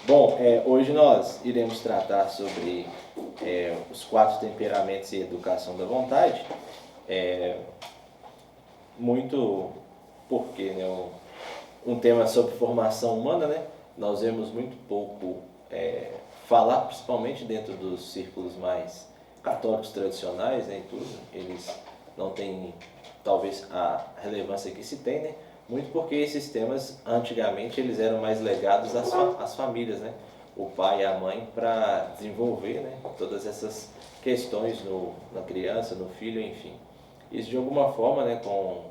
Bom, hoje nós iremos tratar sobre os 4 temperamentos e educação da vontade. Muito porque, né, um tema sobre formação humana, né? Nós vemos muito pouco falar, principalmente dentro dos círculos mais católicos tradicionais, né, e tudo. Eles não têm, talvez, a relevância que se tem, né? Muito porque esses temas, antigamente, eles eram mais legados às famílias, né? O pai e a mãe para desenvolver, né, todas essas questões na criança, no filho, enfim. Isso, de alguma forma, né, com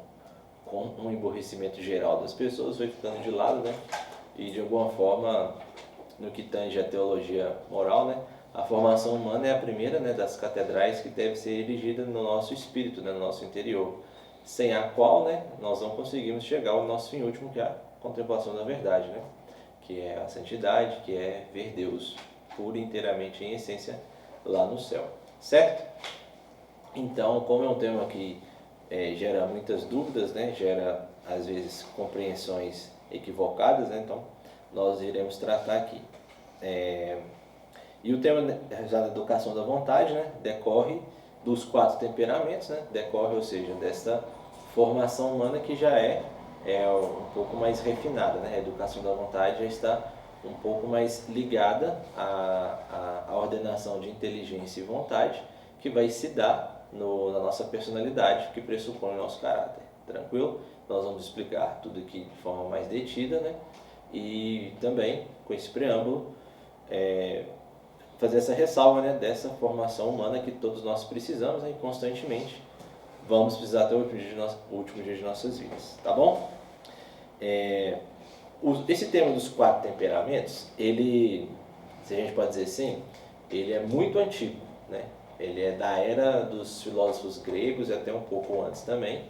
um emborrecimento geral das pessoas, foi ficando de lado, né? E, de alguma forma, no que tange a teologia moral, né, a formação humana é a primeira, né, das catedrais que deve ser erigida no nosso espírito, né, no nosso interior, sem a qual, né, nós não conseguimos chegar ao nosso fim último, que é a contemplação da verdade, né, que é a santidade, que é ver Deus pura e inteiramente em essência lá no céu, certo? Então, como é um tema que gera muitas dúvidas, né, gera às vezes compreensões equivocadas, né, então nós iremos tratar aqui. E o tema da educação da vontade, né, decorre dos 4 temperamentos, né, decorre, ou seja, dessa formação humana que já é um pouco mais refinada, né, a educação da vontade já está um pouco mais ligada à ordenação de inteligência e vontade que vai se dar na nossa personalidade, que pressupõe o nosso caráter. Tranquilo? Nós vamos explicar tudo aqui de forma mais detida, né? E também, com esse preâmbulo, fazer essa ressalva, né, dessa formação humana que todos nós precisamos, né, e constantemente vamos precisar até o último dia de nossas vidas, tá bom? Esse tema dos 4 temperamentos, ele, se a gente pode dizer assim, ele é muito antigo, né? Ele é da era dos filósofos gregos e até um pouco antes também.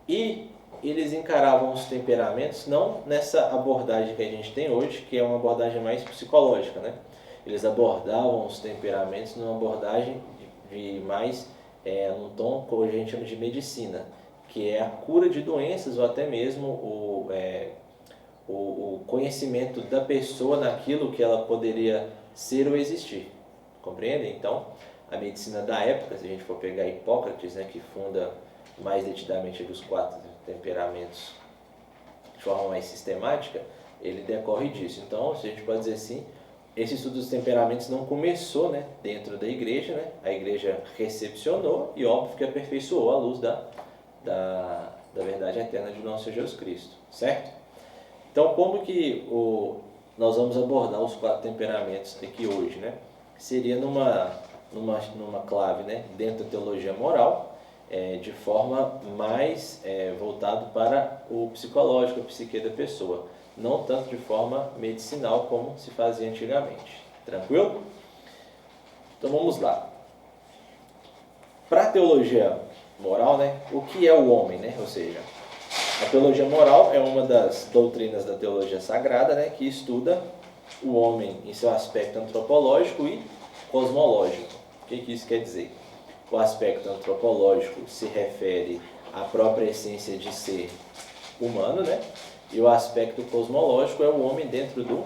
E eles encaravam os temperamentos não nessa abordagem que a gente tem hoje, que é uma abordagem mais psicológica, né? Eles abordavam os temperamentos numa abordagem de mais, num tom que hoje a gente chama de medicina, que é a cura de doenças ou até mesmo o conhecimento da pessoa naquilo que ela poderia ser ou existir. Compreendem? Então, a medicina da época, se a gente for pegar Hipócrates, né, que funda mais detidamente os 4 temperamentos de forma mais sistemática, ele decorre disso. Então, se a gente pode dizer assim, esse estudo dos temperamentos não começou, né, dentro da igreja, né? A igreja recepcionou e, óbvio, que aperfeiçoou à luz da verdade eterna de nosso Jesus Cristo, certo? Então, como que nós vamos abordar os 4 temperamentos aqui hoje, né? Seria numa clave, né, dentro da teologia moral, de forma mais voltado para o psicológico, a psique da pessoa, não tanto de forma medicinal como se fazia antigamente. Tranquilo? Então vamos lá. Para a teologia moral, né, o que é o homem, né? Ou seja, a teologia moral é uma das doutrinas da teologia sagrada, né, que estuda o homem em seu aspecto antropológico e cosmológico. O que isso quer dizer? O aspecto antropológico se refere à própria essência de ser humano, né? E o aspecto cosmológico é o homem dentro do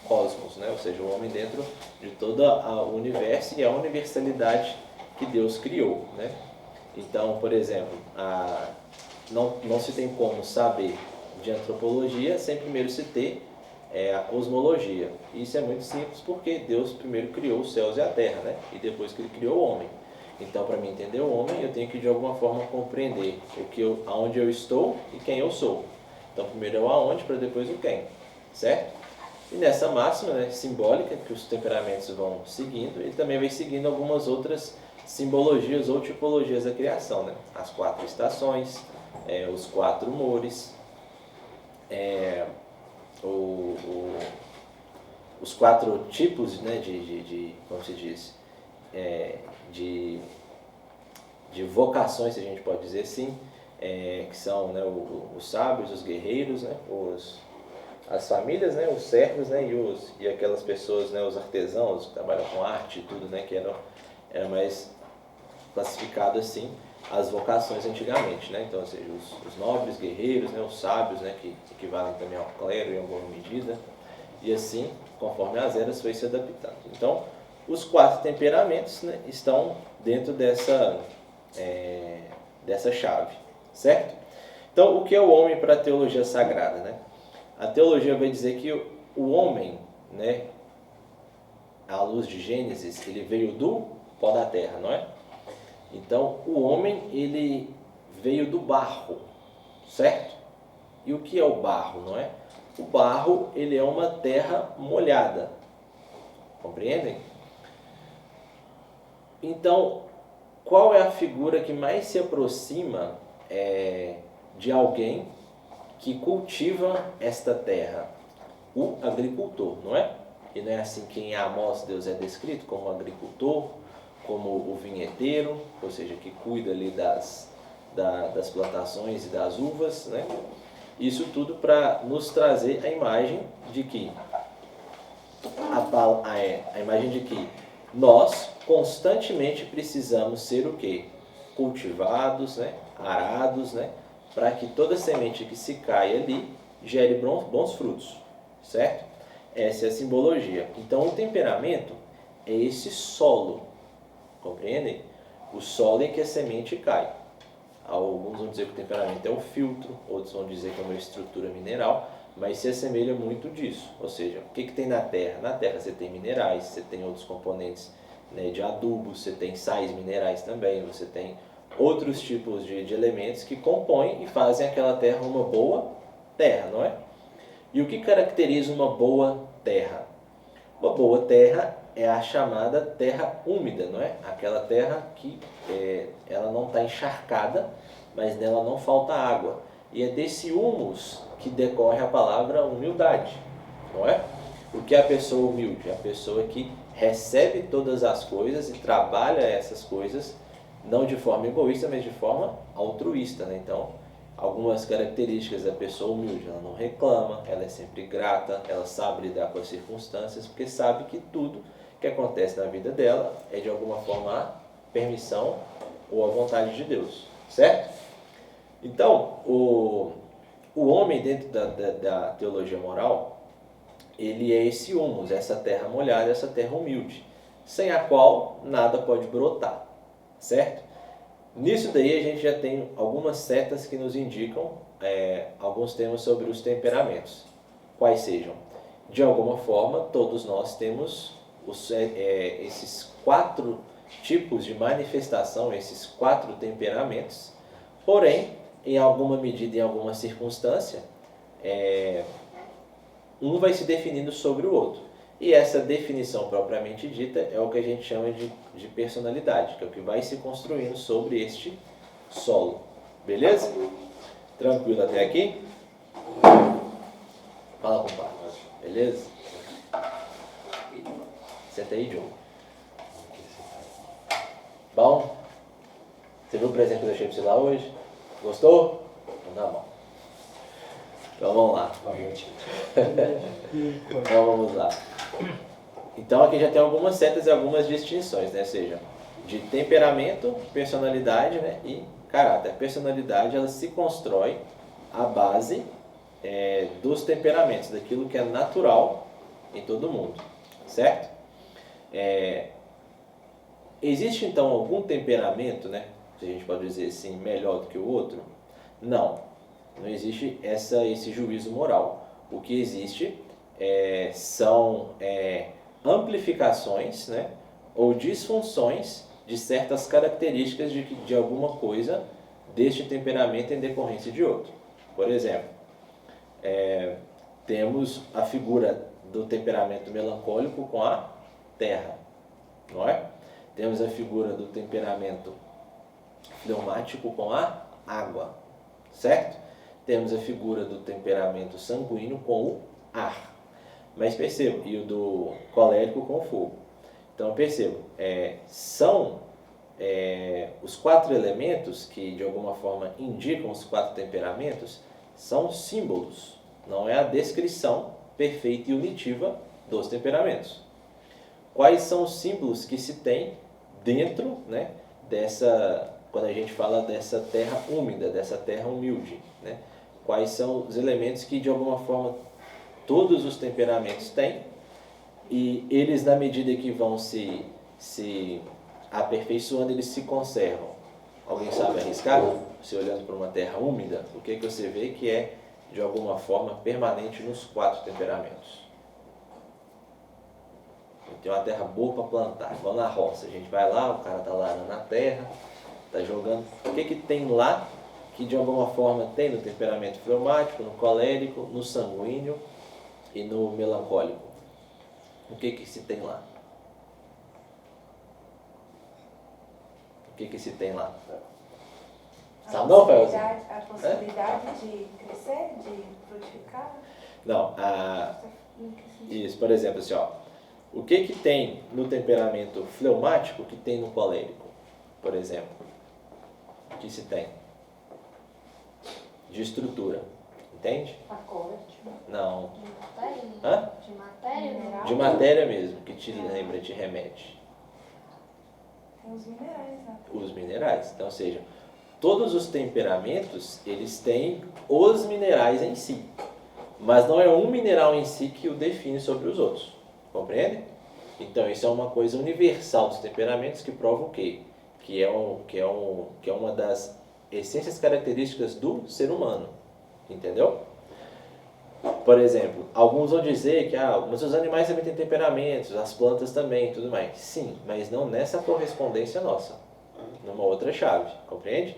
cosmos, né? Ou seja, o homem dentro de todo o universo e a universalidade que Deus criou, né? Então, por exemplo, não se tem como saber de antropologia sem primeiro se ter a cosmologia. Isso é muito simples porque Deus primeiro criou os céus e a terra, né? E depois que ele criou o homem. Então, para mim entender o homem, eu tenho que de alguma forma compreender aonde eu estou e quem eu sou. Então, primeiro é o aonde, para depois o quem, certo? E nessa máxima, né, simbólica que os temperamentos vão seguindo, ele também vai seguindo algumas outras simbologias ou tipologias da criação, né? As 4 estações, os 4 humores, os 4 tipos, né, como se diz, de vocações, se a gente pode dizer assim, que são, né, os sábios, os guerreiros, né, as famílias, né, os servos, né, e aquelas pessoas, né, os artesãos que trabalham com arte e tudo, né, que era mais classificado assim as vocações antigamente, né? Então, ou seja, os nobres, guerreiros, né, os sábios, né, que equivalem também ao clero em alguma medida, e assim, conforme as eras, foi se adaptando. Então, os 4 temperamentos, né, estão dentro dessa chave, certo? Então, o que é o homem para a teologia sagrada, né? A teologia vai dizer que o homem, né, à luz de Gênesis, ele veio do pó da terra, não é? Então, o homem, ele veio do barro, certo? E o que é o barro, não é? O barro, ele é uma terra molhada, compreendem? Então, qual é a figura que mais se aproxima de alguém que cultiva esta terra? O agricultor, não é? E não é assim que em Amós Deus é descrito como agricultor, como o vinheteiro, ou seja, que cuida ali das plantações e das uvas, né? Isso tudo para nos trazer a imagem de que a imagem de que nós constantemente precisamos ser o quê? Cultivados, né? Arados, né? Para que toda semente que se cai ali gere bons frutos, certo? Essa é a simbologia. Então, o temperamento é esse solo, compreendem? O solo em que a semente cai. Alguns vão dizer que o temperamento é o filtro, outros vão dizer que é uma estrutura mineral, mas se assemelha muito disso. Ou seja, o que tem na terra? Na terra você tem minerais, você tem outros componentes, né, de adubo, você tem sais minerais também, você tem outros tipos de elementos que compõem e fazem aquela terra uma boa terra, não é? E o que caracteriza uma boa terra? Uma boa terra é a chamada terra úmida, não é? Aquela terra que ela não está encharcada, mas nela não falta água. E é desse humus que decorre a palavra humildade, não é? O que é a pessoa humilde? É a pessoa que recebe todas as coisas e trabalha essas coisas, não de forma egoísta, mas de forma altruísta, né? Então, algumas características da pessoa humilde: ela não reclama, ela é sempre grata, ela sabe lidar com as circunstâncias, porque sabe que tudo que acontece na vida dela é de alguma forma a permissão ou a vontade de Deus, certo? Então, o homem dentro da teologia moral, ele é esse humus, essa terra molhada, essa terra humilde, sem a qual nada pode brotar, certo? Nisso daí a gente já tem algumas setas que nos indicam alguns temas sobre os temperamentos. Quais sejam? De alguma forma, todos nós temos esses 4 tipos de manifestação, esses 4 temperamentos, porém, em alguma medida, em alguma circunstância, um vai se definindo sobre o outro. E essa definição propriamente dita é o que a gente chama de personalidade, que é o que vai se construindo sobre este solo. Beleza? Tranquilo até aqui? Fala, compadre. Beleza? Senta aí, Diogo. Bom? Você viu o presente que eu deixei pra você lá hoje? Gostou? Então tá bom. Então vamos lá. Então vamos lá. Então aqui já tem algumas setas e algumas distinções, né? Ou seja, de temperamento, personalidade, né? E caráter. A personalidade, ela se constrói à base dos temperamentos, daquilo que é natural em todo mundo, certo? Existe então algum temperamento, né? Se a gente pode dizer assim, melhor do que o outro? Não existe esse juízo moral. O que existe são amplificações, né, ou disfunções de certas características de alguma coisa deste temperamento em decorrência de outro. Por exemplo, temos a figura do temperamento melancólico com a terra, não é? Temos a figura do temperamento fleumático com a água, certo? Temos a figura do temperamento sanguíneo com o ar. Mas percebam, e o do colérico com o fogo. Então percebam, são os 4 elementos que de alguma forma indicam os 4 temperamentos, são símbolos, não é a descrição perfeita e unitiva dos temperamentos. Quais são os símbolos que se tem dentro, né, quando a gente fala dessa terra úmida, dessa terra humilde, né? Quais são os elementos que de alguma forma Todos os temperamentos têm, e eles, na medida que vão se aperfeiçoando, eles se conservam. Alguém sabe arriscar? Você olhando para uma terra úmida, o que você vê que é, de alguma forma, permanente nos 4 temperamentos? Tem uma terra boa para plantar, igual na roça. A gente vai lá, o cara está lá na terra, está jogando. O que tem lá que de alguma forma tem no temperamento fleumático, no colérico, no sanguíneo e no melancólico? O que se tem lá? O que se tem lá? Sabe não, Felsen? A possibilidade de crescer, de frutificar? Não, isso, por exemplo, assim, ó, o que tem no temperamento fleumático que tem no colérico, por exemplo? O que se tem? De estrutura, entende? Pacote. Não. De matéria? Hã? De matéria? Mineral? De matéria mesmo, que te lembra, te remete. Tem os minerais, né? Os minerais. Então, ou seja, todos os temperamentos, eles têm os minerais em si. Mas não é um mineral em si que o define sobre os outros. Compreende? Então, isso é uma coisa universal dos temperamentos que prova o quê? Que é uma das essências características do ser humano. Entendeu? Por exemplo, alguns vão dizer que mas os animais também têm temperamentos, as plantas também, tudo mais. Sim, mas não nessa correspondência nossa. Numa outra chave, compreende?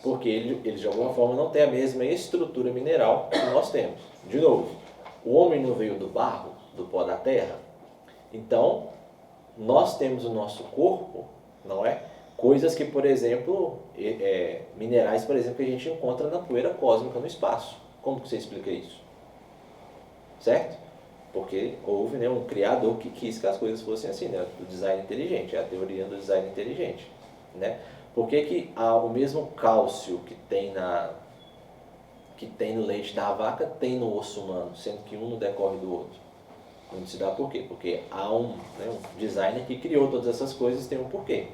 Porque eles de alguma forma não têm a mesma estrutura mineral que nós temos. De novo, o homem não veio do barro, do pó da terra. Então, nós temos o nosso corpo, não é? Coisas que, por exemplo, minerais, por exemplo, que a gente encontra na poeira cósmica no espaço. Como que você explica isso? Certo? Porque houve, né, um criador que quis que as coisas fossem assim, né? O design inteligente, é a teoria do design inteligente, né? Por que o mesmo cálcio que tem no leite da vaca tem no osso humano, sendo que um não decorre do outro? Não se dá por quê? Porque há um designer que criou todas essas coisas, tem um porquê.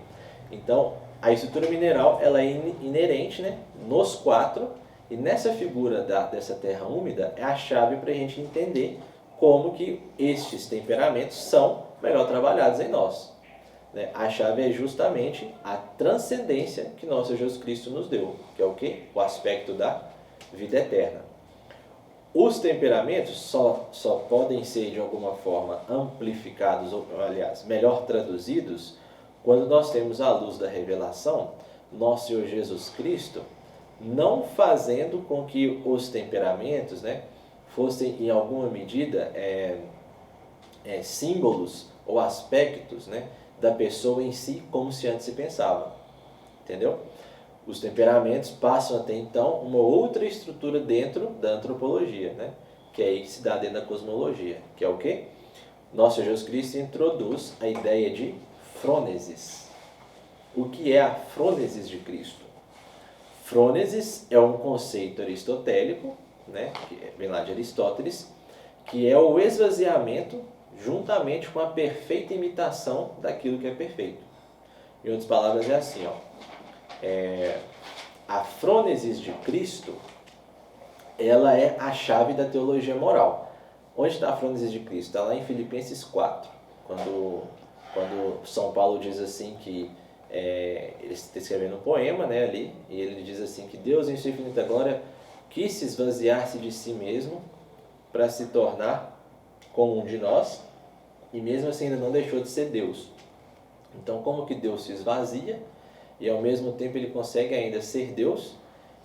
Então, a estrutura mineral ela é inerente, né, nos 4, e nessa figura dessa terra úmida é a chave para a gente entender como que estes temperamentos são melhor trabalhados em nós. A chave é justamente a transcendência que nosso Jesus Cristo nos deu, que é o quê? O aspecto da vida eterna. Os temperamentos só podem ser de alguma forma amplificados, ou aliás, melhor traduzidos, quando nós temos a luz da revelação, nosso Senhor Jesus Cristo, não fazendo com que os temperamentos, né, fossem em alguma medida símbolos ou aspectos, né, da pessoa em si, como se antes se pensava. Entendeu? Os temperamentos passam a ter, então, uma outra estrutura dentro da antropologia, né? Que é aí que se dá dentro da cosmologia, que é o quê? Nosso Jesus Cristo introduz a ideia de frônesis. O que é a frônesis de Cristo? Frônesis é um conceito aristotélico, né? Que vem lá de Aristóteles, que é o esvaziamento juntamente com a perfeita imitação daquilo que é perfeito. Em outras palavras, é assim, ó. A frônesis de Cristo, ela é a chave da teologia moral. Onde está a frônesis de Cristo? Está lá em Filipenses 4, quando São Paulo diz assim que ele está escrevendo um poema, né, ali, e ele diz assim que Deus em sua infinita glória quis se esvaziar-se de si mesmo para se tornar como um de nós, e mesmo assim ainda não deixou de ser Deus. Então, como que Deus se esvazia e ao mesmo tempo ele consegue ainda ser Deus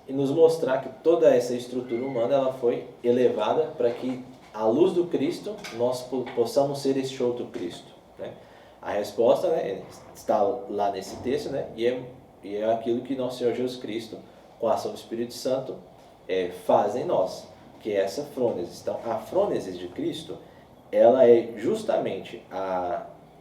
e nos mostrar que toda essa estrutura humana ela foi elevada para que, à luz do Cristo, nós possamos ser este outro Cristo, né? A resposta, né, está lá nesse texto, né, e é aquilo que nosso Senhor Jesus Cristo, com a ação do Espírito Santo, faz em nós, que é essa frônesis. Então, a frônesis de Cristo, ela é justamente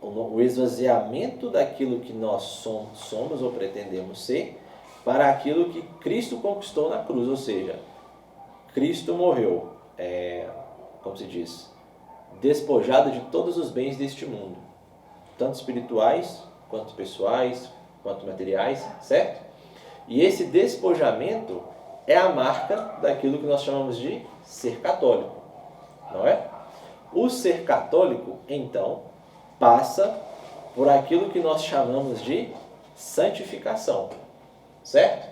o esvaziamento daquilo que nós somos ou pretendemos ser para aquilo que Cristo conquistou na cruz, ou seja, Cristo morreu, como se diz, despojado de todos os bens deste mundo, tanto espirituais, quanto pessoais, quanto materiais, certo? E esse despojamento é a marca daquilo que nós chamamos de ser católico. não é? O ser católico, então, passa por aquilo que nós chamamos de santificação, certo?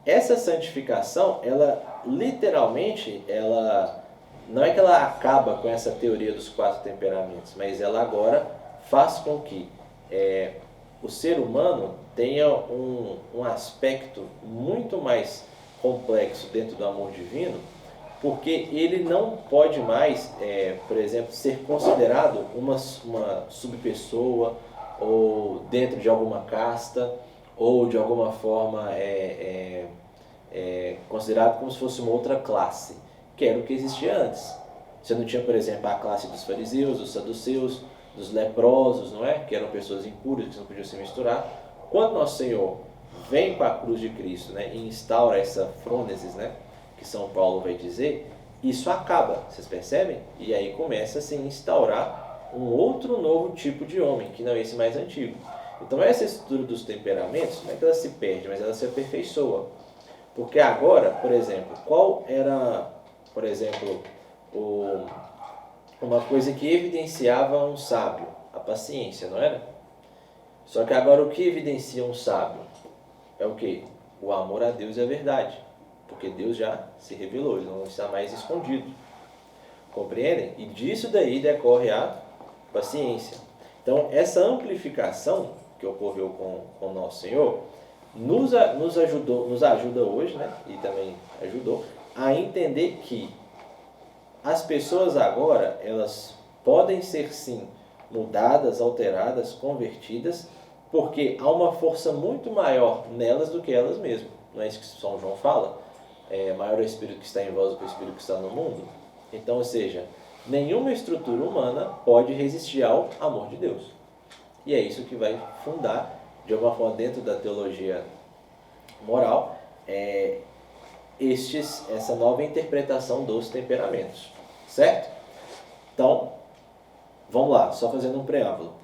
Essa santificação, ela literalmente, ela não é que ela acaba com essa teoria dos 4 temperamentos, mas ela agora faz com que o ser humano tenha um aspecto muito mais complexo dentro do amor divino, porque ele não pode mais, por exemplo, ser considerado uma subpessoa, ou dentro de alguma casta, ou de alguma forma considerado como se fosse uma outra classe, que era o que existia antes. Você não tinha, por exemplo, a classe dos fariseus, dos saduceus, dos leprosos, não é? Que eram pessoas impuras, que não podiam se misturar. Quando Nosso Senhor vem com a cruz de Cristo, né, e instaura essa frônesis, né, que São Paulo vai dizer, isso acaba, vocês percebem? E aí começa a se instaurar um outro novo tipo de homem, que não é esse mais antigo. Então essa estrutura dos temperamentos, não é que ela se perde, mas ela se aperfeiçoa. Porque agora, por exemplo, qual era, por exemplo, uma coisa que evidenciava um sábio? A paciência, não era? Só que agora o que evidencia um sábio? É o quê? O amor a Deus e a verdade. Porque Deus já se revelou, ele não está mais escondido. Compreendem? E disso daí decorre a paciência. Então, essa amplificação que ocorreu com Nosso Senhor nos ajuda hoje, né? E também ajudou a entender que as pessoas agora, elas podem ser sim mudadas, alteradas, convertidas, porque há uma força muito maior nelas do que elas mesmas. Não é isso que São João fala? Maior é o Espírito que está em vós do que o Espírito que está no mundo. Então, ou seja, nenhuma estrutura humana pode resistir ao amor de Deus. E é isso que vai fundar, de alguma forma, dentro da teologia moral, essa nova interpretação dos temperamentos. Certo? Então, vamos lá, só fazendo um preâmbulo.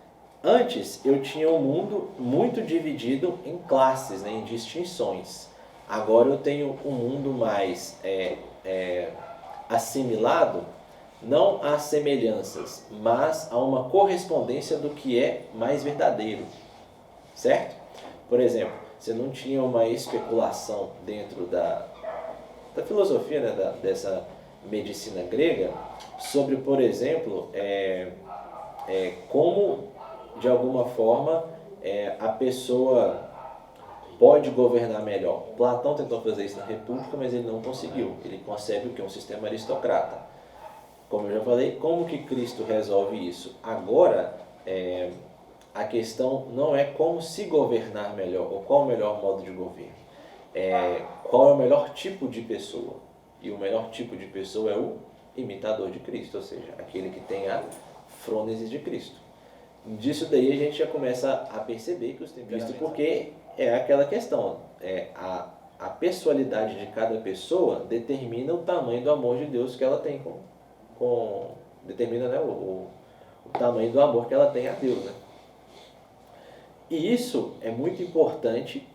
Antes, eu tinha um mundo muito dividido em classes, né, em distinções. Agora eu tenho um mundo mais assimilado, não a semelhanças, mas a uma correspondência do que é mais verdadeiro. Certo? Por exemplo, você não tinha uma especulação dentro da filosofia, né, dessa medicina grega, sobre, por exemplo, como, de alguma forma, a pessoa pode governar melhor. Platão tentou fazer isso na República, mas ele não conseguiu. Ele concebe o que? Um sistema aristocrata. Como eu já falei, como que Cristo resolve isso? Agora, a questão não é como se governar melhor, ou qual o melhor modo de governo. Qual é o melhor tipo de pessoa. E o melhor tipo de pessoa é o imitador de Cristo, ou seja, aquele que tem a frônesis de Cristo. Disso daí a gente já começa a perceber que os temperamentos... Porque é aquela questão, a pessoalidade de cada pessoa determina o tamanho do amor de Deus que ela tem determina, né, o tamanho do amor que ela tem a Deus, né? E isso é muito importante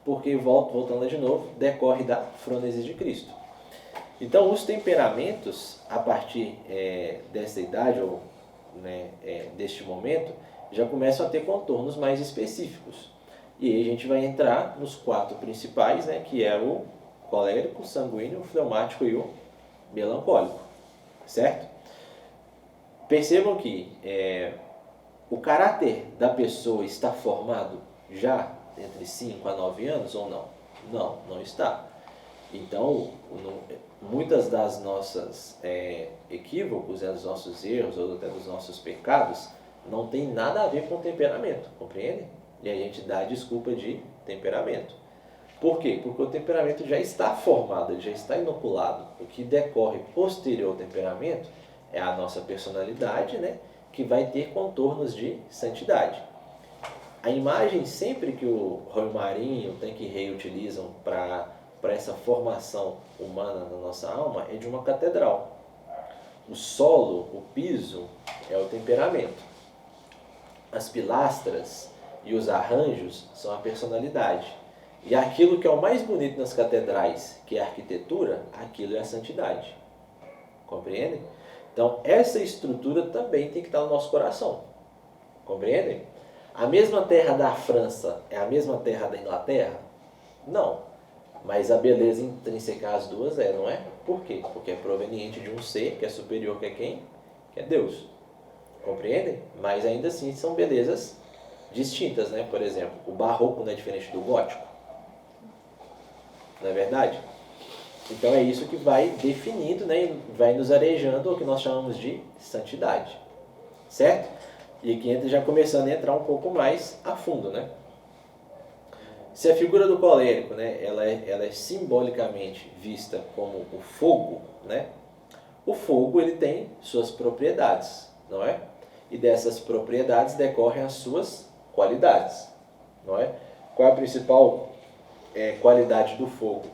porque, voltando lá de novo, decorre da frônesis de Cristo. Então, os temperamentos, a partir dessa idade, ou deste momento, já começam a ter contornos mais específicos. E aí a gente vai entrar nos 4 principais, né, que é o colérico, o sanguíneo, o fleumático e o melancólico. Certo? Percebam que o caráter da pessoa está formado já entre 5 a 9 anos ou não? Não, não está. Então, muitas das nossas equívocos, dos nossos erros ou até dos nossos pecados, não tem nada a ver com temperamento, compreendem? E a gente dá a desculpa de temperamento. Por quê? Porque o temperamento já está formado, ele já está inoculado. O que decorre posterior ao temperamento é a nossa personalidade, né, que vai ter contornos de santidade. A imagem sempre que o Roy Marinho e o Tanque Rei utilizam para essa formação humana na nossa alma é de uma catedral. O solo, o piso, é o temperamento. As pilastras e os arranjos são a personalidade. E aquilo que é o mais bonito nas catedrais, que é a arquitetura, aquilo é a santidade. Compreendem? Então, essa estrutura também tem que estar no nosso coração. Compreendem? A mesma terra da França é a mesma terra da Inglaterra? Não. Mas a beleza intrínseca às duas não é? Por quê? Porque é proveniente de um ser que é superior que é quem? Que é Deus. Compreendem? Mas ainda assim são belezas distintas, né? Por exemplo, o barroco não é diferente do gótico. Não é verdade? Então é isso que vai definindo, né? E vai nos arejando o que nós chamamos de santidade. Certo? E aqui entra já começando a entrar um pouco mais a fundo, né? Se a figura do colérico, né, ela é simbolicamente vista como o fogo, né? O fogo ele tem suas propriedades, não é? E dessas propriedades decorrem as suas qualidades, não é? Qual é a principal qualidade do fogo?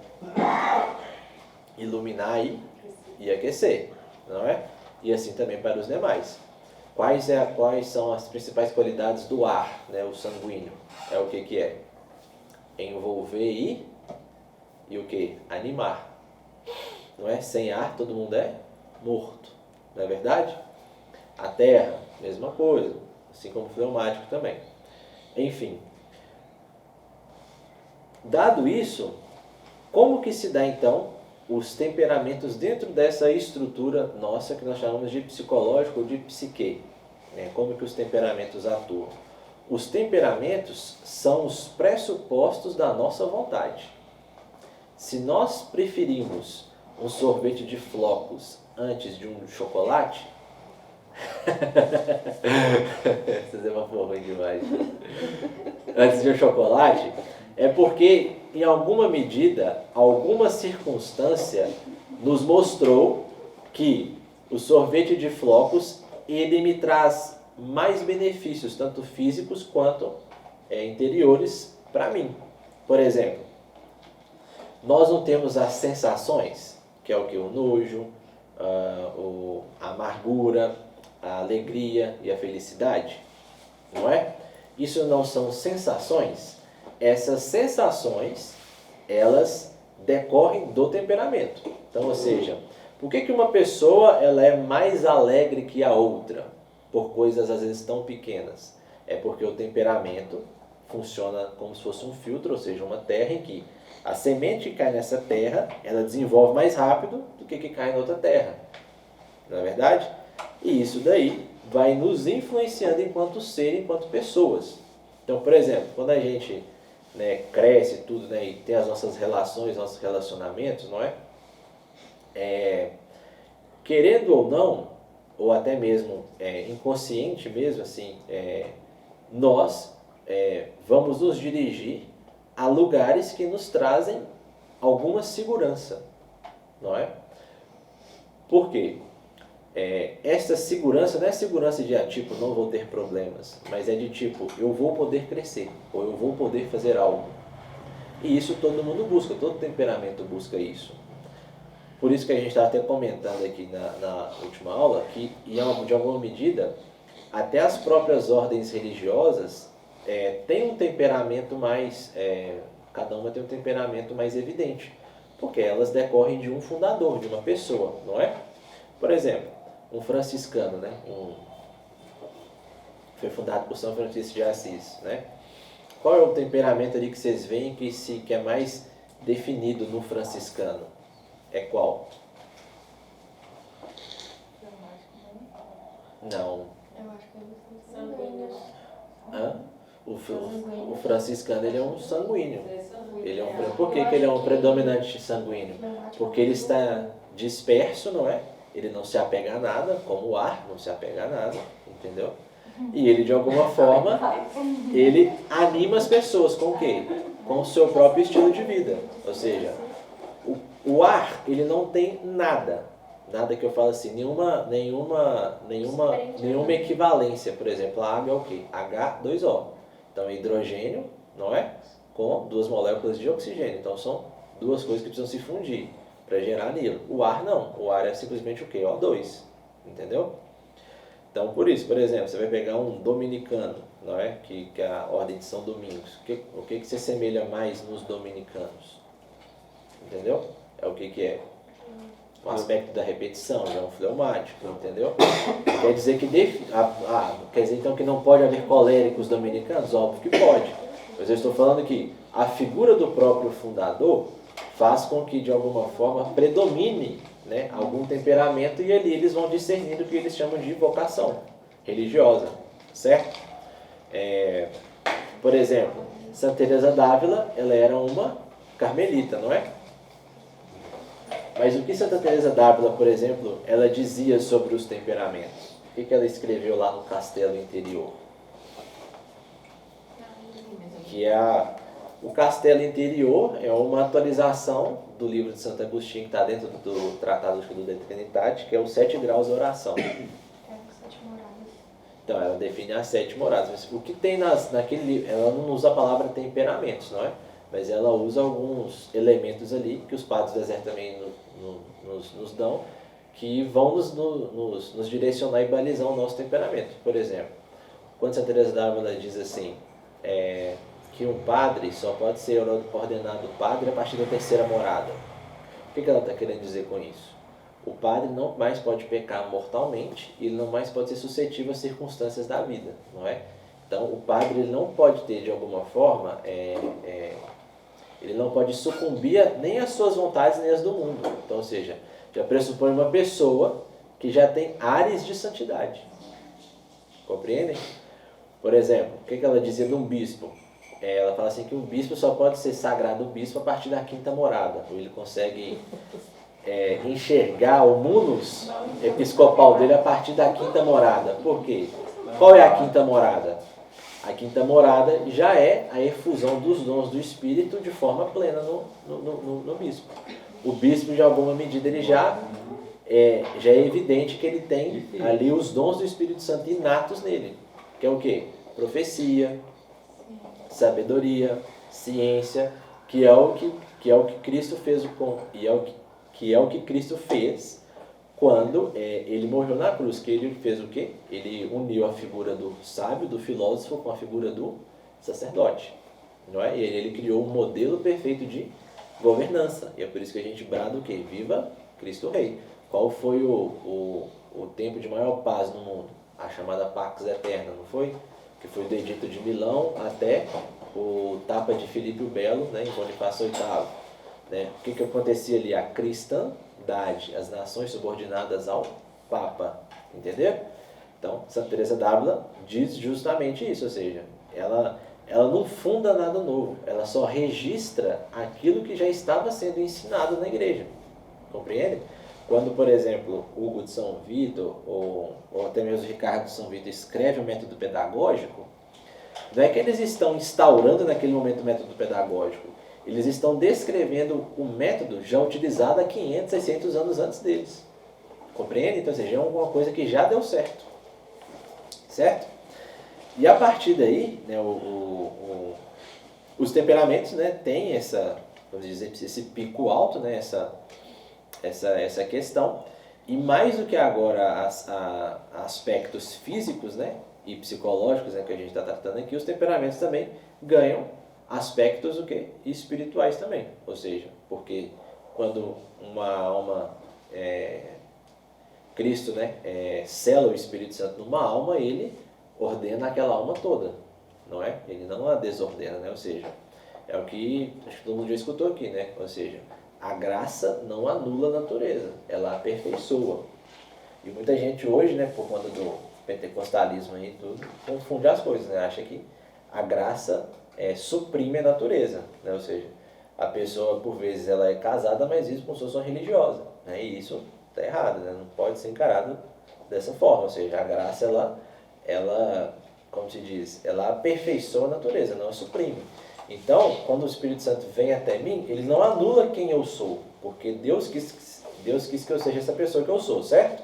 Iluminar e aquecer, não é? E assim também para os demais. Quais são as principais qualidades do ar, né, o sanguíneo? É o que é? Envolver e o que? Animar. Não é? Sem ar todo mundo é morto, não é verdade? A terra, mesma coisa, assim como o pneumático também. Enfim, dado isso, como que se dá então os temperamentos dentro dessa estrutura nossa que nós chamamos de psicológico ou de psique? Como que os temperamentos atuam? Os temperamentos são os pressupostos da nossa vontade. Se nós preferimos um sorvete de flocos antes de um chocolate, vocês é uma porra demais. Antes de um chocolate, é porque em alguma medida, alguma circunstância nos mostrou que o sorvete de flocos ele me traz mais benefícios, tanto físicos quanto interiores para mim. Por exemplo, nós não temos as sensações, que é o que? O nojo, a amargura, a alegria e a felicidade, não é? Isso não são sensações? Essas sensações, elas decorrem do temperamento. Então, ou seja, por que uma pessoa ela é mais alegre que a outra? Por coisas às vezes tão pequenas. É porque o temperamento funciona como se fosse um filtro, ou seja, uma terra em que a semente que cai nessa terra, ela desenvolve mais rápido do que cai em outra terra. Não é verdade? E isso daí vai nos influenciando enquanto ser, enquanto pessoas. Então, por exemplo, quando a gente cresce tudo, e tem as nossas relações, nossos relacionamentos, não é? Querendo ou não, ou até mesmo inconsciente mesmo, assim, nós vamos nos dirigir a lugares que nos trazem alguma segurança, não é? Por quê? Essa segurança não é segurança de tipo, não vou ter problemas, mas é de tipo, eu vou poder crescer, ou eu vou poder fazer algo. E isso todo mundo busca, todo temperamento busca isso. Por isso que a gente está até comentando aqui na última aula que, de alguma medida, até as próprias ordens religiosas têm um temperamento mais, cada uma tem um temperamento mais evidente, porque elas decorrem de um fundador, de uma pessoa, não é? Por exemplo, um franciscano, né? Foi fundado por São Francisco de Assis, né? Qual é o temperamento ali que vocês veem que é mais definido no franciscano? É qual? Não. Eu acho que é sanguíneo. Hã? O franciscano ele é um sanguíneo. Por que ele é um predominante sanguíneo? Porque ele está disperso, não é? Ele não se apega a nada, como o ar não se apega a nada, entendeu? E ele, de alguma forma, ele anima as pessoas com o quê? Com o seu próprio estilo de vida. Ou seja, o ar, ele não tem nada que eu falo assim, nenhuma equivalência. Por exemplo, a água é o quê? H2O. Então, hidrogênio, não é? Com duas moléculas de oxigênio. Então, são duas coisas que precisam se fundir para gerar anilo. O ar não. O ar é simplesmente o quê? O2. Entendeu? Então, por isso, por exemplo, você vai pegar um dominicano, não é? Que é a ordem de São Domingos. O que se assemelha mais nos dominicanos? Entendeu? É o que é? o aspecto da repetição, já é um fleumático, entendeu? Quer dizer que quer dizer então que não pode haver coléricos dominicanos? Óbvio que pode. Mas eu estou falando que a figura do próprio fundador faz com que de alguma forma predomine, né, algum temperamento, e ali eles vão discernindo o que eles chamam de vocação religiosa, certo? Por exemplo, Santa Teresa d'Ávila, ela era uma carmelita, não é? Mas o que Santa Teresa d'Ávila, por exemplo, ela dizia sobre os temperamentos? O que ela escreveu lá no Castelo Interior? Que o Castelo Interior é uma atualização do livro de Santo Agostinho, que está dentro do Tratado de Trindade, que é os 7 graus da oração. Então, ela define as 7 moradas. Mas o que tem naquele livro, ela não usa a palavra temperamentos, não é? Mas ela usa alguns elementos ali, que os padres do deserto também nos dão, que vão nos direcionar e balizar o nosso temperamento. Por exemplo, quando Santa Teresa d'Ávila diz assim, que um padre só pode ser ordenado padre a partir da 3ª morada. O que ela está querendo dizer com isso? O padre não mais pode pecar mortalmente e ele não mais pode ser suscetível às circunstâncias da vida, não é? Então, o padre ele não pode ter, de alguma forma, ele não pode sucumbir nem às suas vontades nem às do mundo. Então, ou seja, já pressupõe uma pessoa que já tem áreas de santidade. Compreendem? Por exemplo, o que ela dizia de um bispo? Ela fala assim que o bispo só pode ser sagrado bispo a partir da 5ª morada. Ele consegue enxergar o munus episcopal dele a partir da 5ª morada. Por quê? Qual é a 5ª morada? A 5ª morada já é a efusão dos dons do Espírito de forma plena no bispo. O bispo, de alguma medida, ele já é evidente que ele tem ali os dons do Espírito Santo inatos nele. Que é o quê? Profecia, sabedoria, ciência, que é o que Cristo fez que é o que Cristo fez quando ele morreu na cruz, que ele fez o quê? Ele uniu a figura do sábio, do filósofo, com a figura do sacerdote, não é? E ele criou um modelo perfeito de governança, e é por isso que a gente brada o quê? Viva Cristo Rei. Qual foi o tempo de maior paz no mundo? A chamada Pax Eterna, não foi? Que foi do Edito de Milão até o Tapa de Filipe o Belo, né, em Bonifácio VIII. Né? O que acontecia ali? A cristandade, as nações subordinadas ao Papa, entendeu? Então, Santa Teresa d'Ávila diz justamente isso, ou seja, ela não funda nada novo, ela só registra aquilo que já estava sendo ensinado na igreja, compreende? Quando, por exemplo, Hugo de São Vito, ou até mesmo Ricardo de São Vito escreve o método pedagógico, não é que eles estão instaurando naquele momento o método pedagógico, eles estão descrevendo o método já utilizado há 500, 600 anos antes deles. Compreende? Então, ou seja, é alguma coisa que já deu certo. Certo? E a partir daí, né, os temperamentos, né, têm vamos dizer, esse pico alto, né, essa questão. E mais do que agora aspectos físicos, né, e psicológicos, né, que a gente está tratando aqui, os temperamentos também ganham aspectos o quê? Espirituais também. Ou seja, porque quando uma alma, Cristo, né, sela o Espírito Santo numa alma, ele ordena aquela alma toda, não é? Ele não a desordena, né? Ou seja, é o que acho que todo mundo já escutou aqui, né? Ou seja, a graça não anula a natureza, ela aperfeiçoa. E muita gente hoje, né, por conta do pentecostalismo e tudo, confunde as coisas, né? Acha que a graça suprime a natureza, né? Ou seja, a pessoa, por vezes, ela é casada, mas isso como se fosse uma religiosa, né? E isso está errado, né? Não pode ser encarado dessa forma. Ou seja, a graça, ela, como se diz, ela aperfeiçoa a natureza, não a suprime. Então, quando o Espírito Santo vem até mim, ele não anula quem eu sou, porque Deus quis que eu seja essa pessoa que eu sou, certo?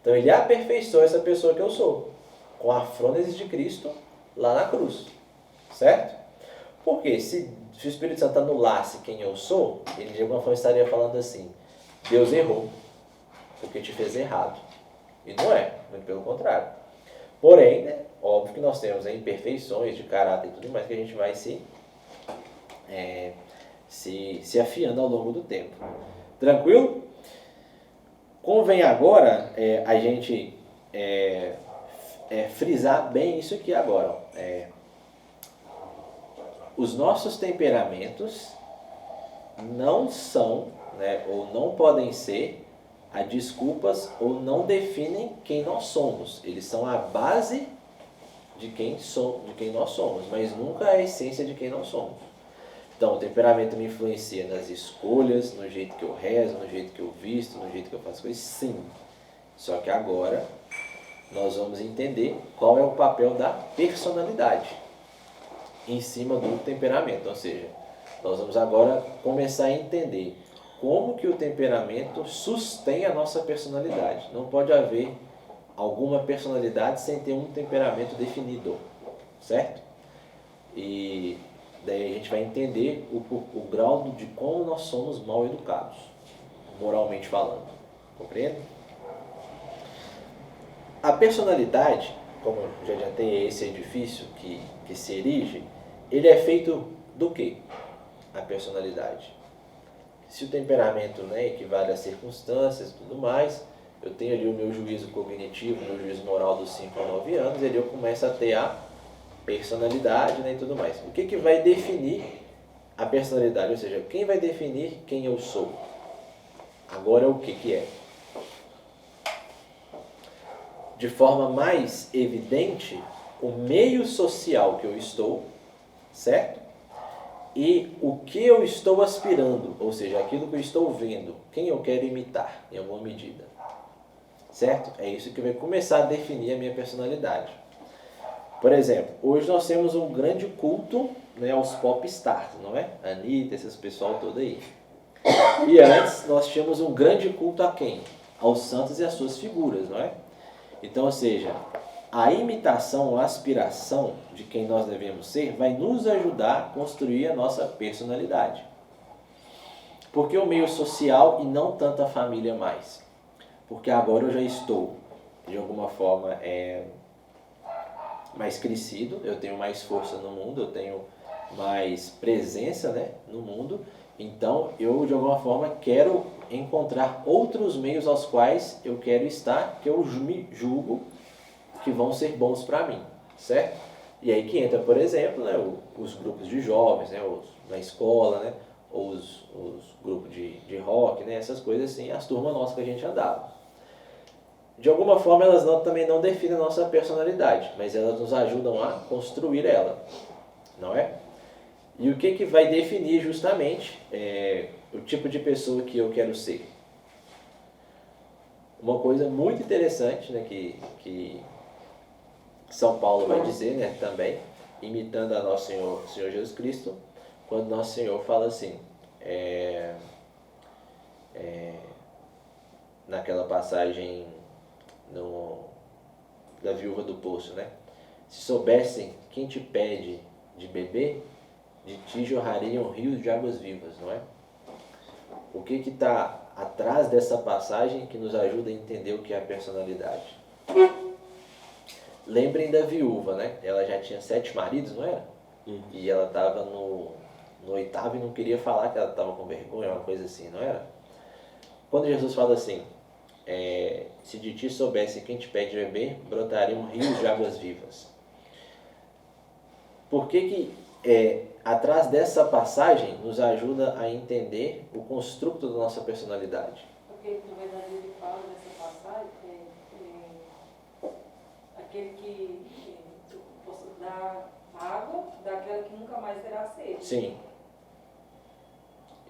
Então, ele aperfeiçoa essa pessoa que eu sou, com a frônese de Cristo lá na cruz, certo? Porque se o Espírito Santo anulasse quem eu sou, ele de alguma forma estaria falando assim, Deus errou, porque te fez errado. E não é, muito pelo contrário. Porém, né, óbvio que nós temos imperfeições de caráter e tudo mais que a gente vai se afiando ao longo do tempo. Tranquilo? Convém agora a gente frisar bem isso aqui agora. Os nossos temperamentos não são, né, ou não podem ser desculpas ou não definem quem nós somos. Eles são a base de quem nós somos, mas nunca a essência de quem nós somos. Então, o temperamento me influencia nas escolhas, no jeito que eu rezo, no jeito que eu visto, no jeito que eu faço coisas, sim. Só que agora nós vamos entender qual é o papel da personalidade em cima do temperamento. Ou seja, nós vamos agora começar a entender como que o temperamento sustém a nossa personalidade. Não pode haver alguma personalidade sem ter um temperamento definido, certo? E daí a gente vai entender o grau de como nós somos mal educados, moralmente falando. Compreende? A personalidade, como eu já adiantei, é esse edifício que se erige, ele é feito do quê? A personalidade. Se o temperamento, né, equivale às circunstâncias e tudo mais, eu tenho ali o meu juízo cognitivo, o meu juízo moral dos 5 a 9 anos, e ali eu começo a ter a personalidade, né, e tudo mais. O que vai definir a personalidade? Ou seja, quem vai definir quem eu sou? Agora o que é? De forma mais evidente, o meio social que eu estou, certo? E o que eu estou aspirando, ou seja, aquilo que eu estou vendo, quem eu quero imitar, em alguma medida. Certo? É isso que vai começar a definir a minha personalidade. Por exemplo, hoje nós temos um grande culto, né, aos pop stars, não é? Anitta, esses pessoal todo aí. E antes nós tínhamos um grande culto a quem? Aos santos e às suas figuras, não é? Então, ou seja, a imitação, a aspiração de quem nós devemos ser vai nos ajudar a construir a nossa personalidade. Porque o meio social e não tanto a família mais? Porque agora eu já estou, de alguma forma, mais crescido, eu tenho mais força no mundo, eu tenho mais presença, né, no mundo. Então, eu, de alguma forma, quero encontrar outros meios aos quais eu quero estar, que eu me julgo que vão ser bons para mim, certo? E aí que entra, por exemplo, né, os grupos de jovens, né, na escola, né, ou os grupos de rock, né, essas coisas assim, as turmas nossas que a gente andava. De alguma forma, elas também não definem a nossa personalidade, mas elas nos ajudam a construir ela, não é? E o que vai definir justamente o tipo de pessoa que eu quero ser? Uma coisa muito interessante, né, que São Paulo vai dizer, né, também, imitando a nosso Senhor Jesus Cristo, quando nosso Senhor fala assim, naquela passagem da viúva do poço, né? Se soubessem quem te pede de beber, de ti jorrariam rios de águas vivas, não é? O que está atrás dessa passagem que nos ajuda a entender o que é a personalidade? Lembrem da viúva, né? Ela já tinha 7 maridos, não era? E ela estava no 8º e não queria falar que ela estava com vergonha, uma coisa assim, não era? Quando Jesus fala assim, se de ti soubesse quem te pede beber, brotariam rios de águas vivas. Por que atrás dessa passagem nos ajuda a entender o construto da nossa personalidade? Porque, na verdade, ele fala nessa passagem aquele que possa dar água daquela que nunca mais terá sede. Sim.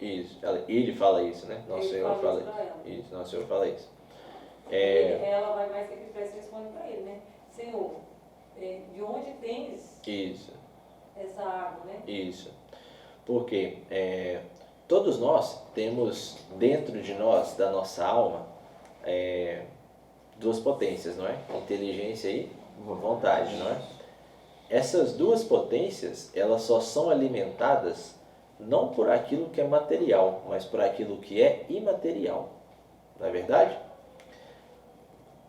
Isso. Ele fala isso, né? Nosso Senhor fala isso. Nosso Senhor fala isso. Ela vai mais que e responde para ele, né? Senhor, de onde tens essa água, né? Isso. Porque todos nós temos dentro de nós, da nossa alma, 2 potências, não é? Inteligência e vontade, não é? Essas 2 potências, elas só são alimentadas não por aquilo que é material, mas por aquilo que é imaterial. Não é verdade?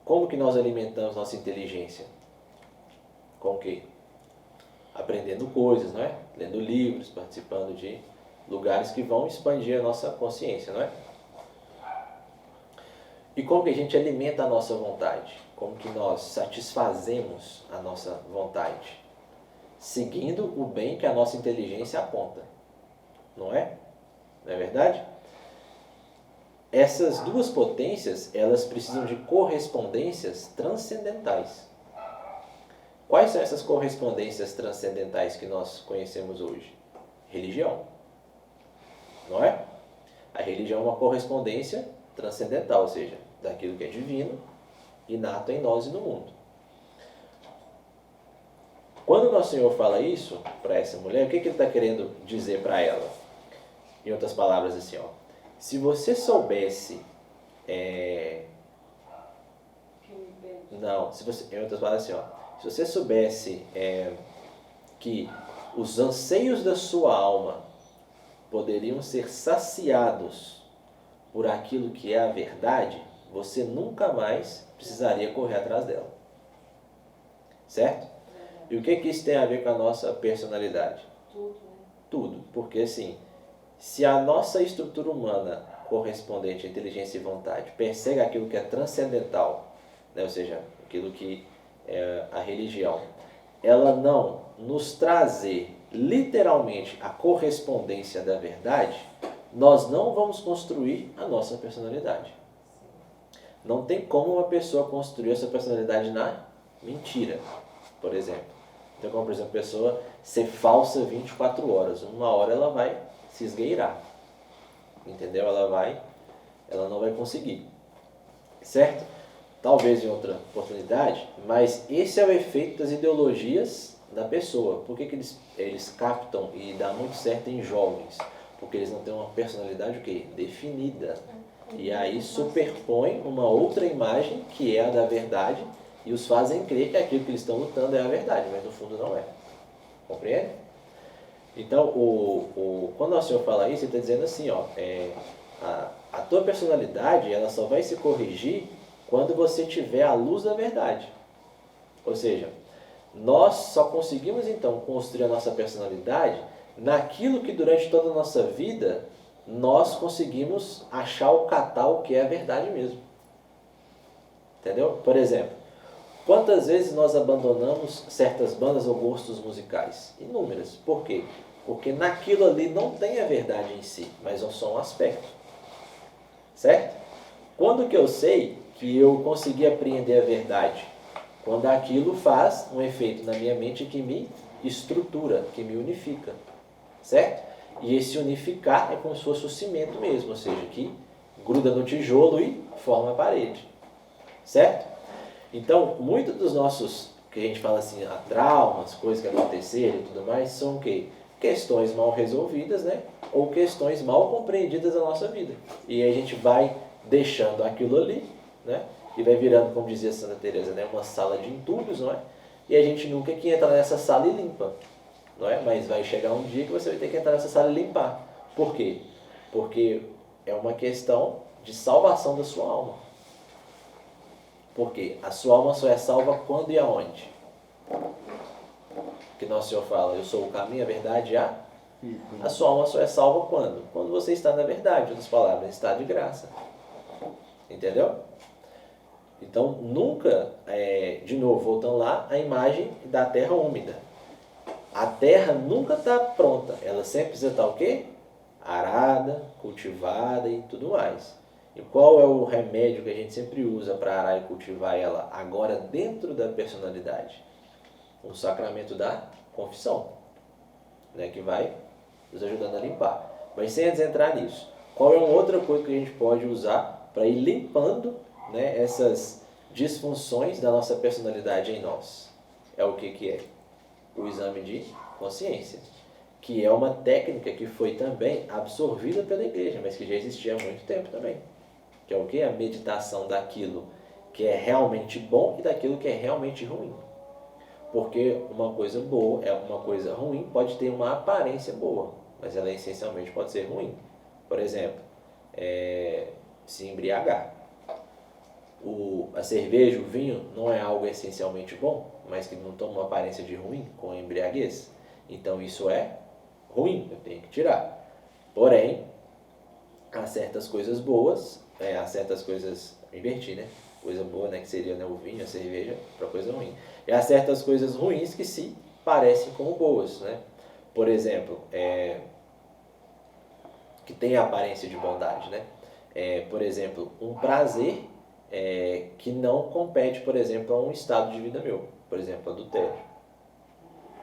Como que nós alimentamos nossa inteligência? Com o quê? Aprendendo coisas, não é? Lendo livros, participando de lugares que vão expandir a nossa consciência, não é? E como que a gente alimenta a nossa vontade? Como que nós satisfazemos a nossa vontade? Seguindo o bem que a nossa inteligência aponta. Não é? Não é verdade? Essas duas potências, elas precisam de correspondências transcendentais. Quais são essas correspondências transcendentais que nós conhecemos hoje? Religião. Não é? A religião é uma correspondência transcendental, ou seja, daquilo que é divino, inato em nós e no mundo. Quando o nosso Senhor fala isso para essa mulher, o que ele está querendo dizer para ela? Em outras palavras, assim, ó, se você soubesse... em outras palavras, assim, ó, se você soubesse que os anseios da sua alma poderiam ser saciados por aquilo que é a verdade, você nunca mais precisaria correr atrás dela. Certo? E o que isso tem a ver com a nossa personalidade? Tudo, né? Tudo. Porque assim, se a nossa estrutura humana correspondente à inteligência e vontade persegue aquilo que é transcendental, né? Ou seja, aquilo que é a religião, ela não nos trazer literalmente a correspondência da verdade, nós não vamos construir a nossa personalidade. Não tem como uma pessoa construir essa personalidade na mentira, por exemplo. Então, como por exemplo, a pessoa ser falsa 24 horas, uma hora ela vai se esgueirar, entendeu? Ela não vai conseguir, certo? Talvez em outra oportunidade, mas esse é o efeito das ideologias da pessoa. Por que eles captam e dá muito certo em jovens? Porque eles não têm uma personalidade o quê? Definida. E aí superpõe uma outra imagem que é a da verdade e os fazem crer que aquilo que eles estão lutando é a verdade, mas no fundo não é. Compreende? Então, quando o Senhor fala isso, ele está dizendo assim, ó, a tua personalidade ela só vai se corrigir quando você tiver a luz da verdade. Ou seja, nós só conseguimos então construir a nossa personalidade naquilo que durante toda a nossa vida nós conseguimos achar ou catar o que é a verdade mesmo. Entendeu? Por exemplo, quantas vezes nós abandonamos certas bandas ou gostos musicais? Inúmeras. Por quê? Porque naquilo ali não tem a verdade em si, mas é só um aspecto. Certo? Quando que eu sei que eu consegui apreender a verdade? Quando aquilo faz um efeito na minha mente que me estrutura, que me unifica. Certo? E esse unificar é como se fosse o cimento mesmo, ou seja, que gruda no tijolo e forma a parede. Certo? Então, muitos dos nossos, que a gente fala assim, traumas, coisas que aconteceram e tudo mais, são o quê? Questões mal resolvidas, né? Ou questões mal compreendidas da nossa vida. E aí a gente vai deixando aquilo ali, né? E vai virando, como dizia Santa Teresa, né? Uma sala de entulhos, não é? E a gente nunca que entra nessa sala e limpa, não é? Mas vai chegar um dia que você vai ter que entrar nessa sala e limpar. Por quê? Porque é uma questão de salvação da sua alma. Por quê? A sua alma só é salva quando e aonde? Que Nosso Senhor fala, eu sou o caminho, a verdade e a sua alma só é salva quando? Quando você está na verdade, em outras palavras, está de graça. Entendeu? Então, nunca, de novo, voltando lá, a imagem da terra úmida. A terra nunca está pronta, ela sempre precisa estar o quê? Arada, cultivada e tudo mais. E qual é o remédio que a gente sempre usa para arar e cultivar ela agora dentro da personalidade? O sacramento da confissão, né, que vai nos ajudando a limpar. Mas sem antes entrar nisso, qual é uma outra coisa que a gente pode usar para ir limpando, né, essas disfunções da nossa personalidade em nós? É o que é? O exame de consciência, que é uma técnica que foi também absorvida pela igreja, mas que já existia há muito tempo também. Que é o que? A meditação daquilo que é realmente bom e daquilo que é realmente ruim. Porque uma coisa boa, uma coisa ruim, pode ter uma aparência boa, mas ela essencialmente pode ser ruim. Por exemplo, se embriagar. A cerveja, o vinho, não é algo essencialmente bom, mas que não toma uma aparência de ruim com a embriaguez. Então isso é ruim, eu tenho que tirar. Porém, há certas coisas boas há certas coisas, invertir, né? Coisa boa, né? Que seria, né, o vinho, a cerveja, para coisa ruim. E há certas coisas ruins que se parecem como boas, né? Por exemplo, que tem a aparência de bondade, né? Por exemplo, um prazer que não compete, por exemplo, a um estado de vida meu. Por exemplo, adultério.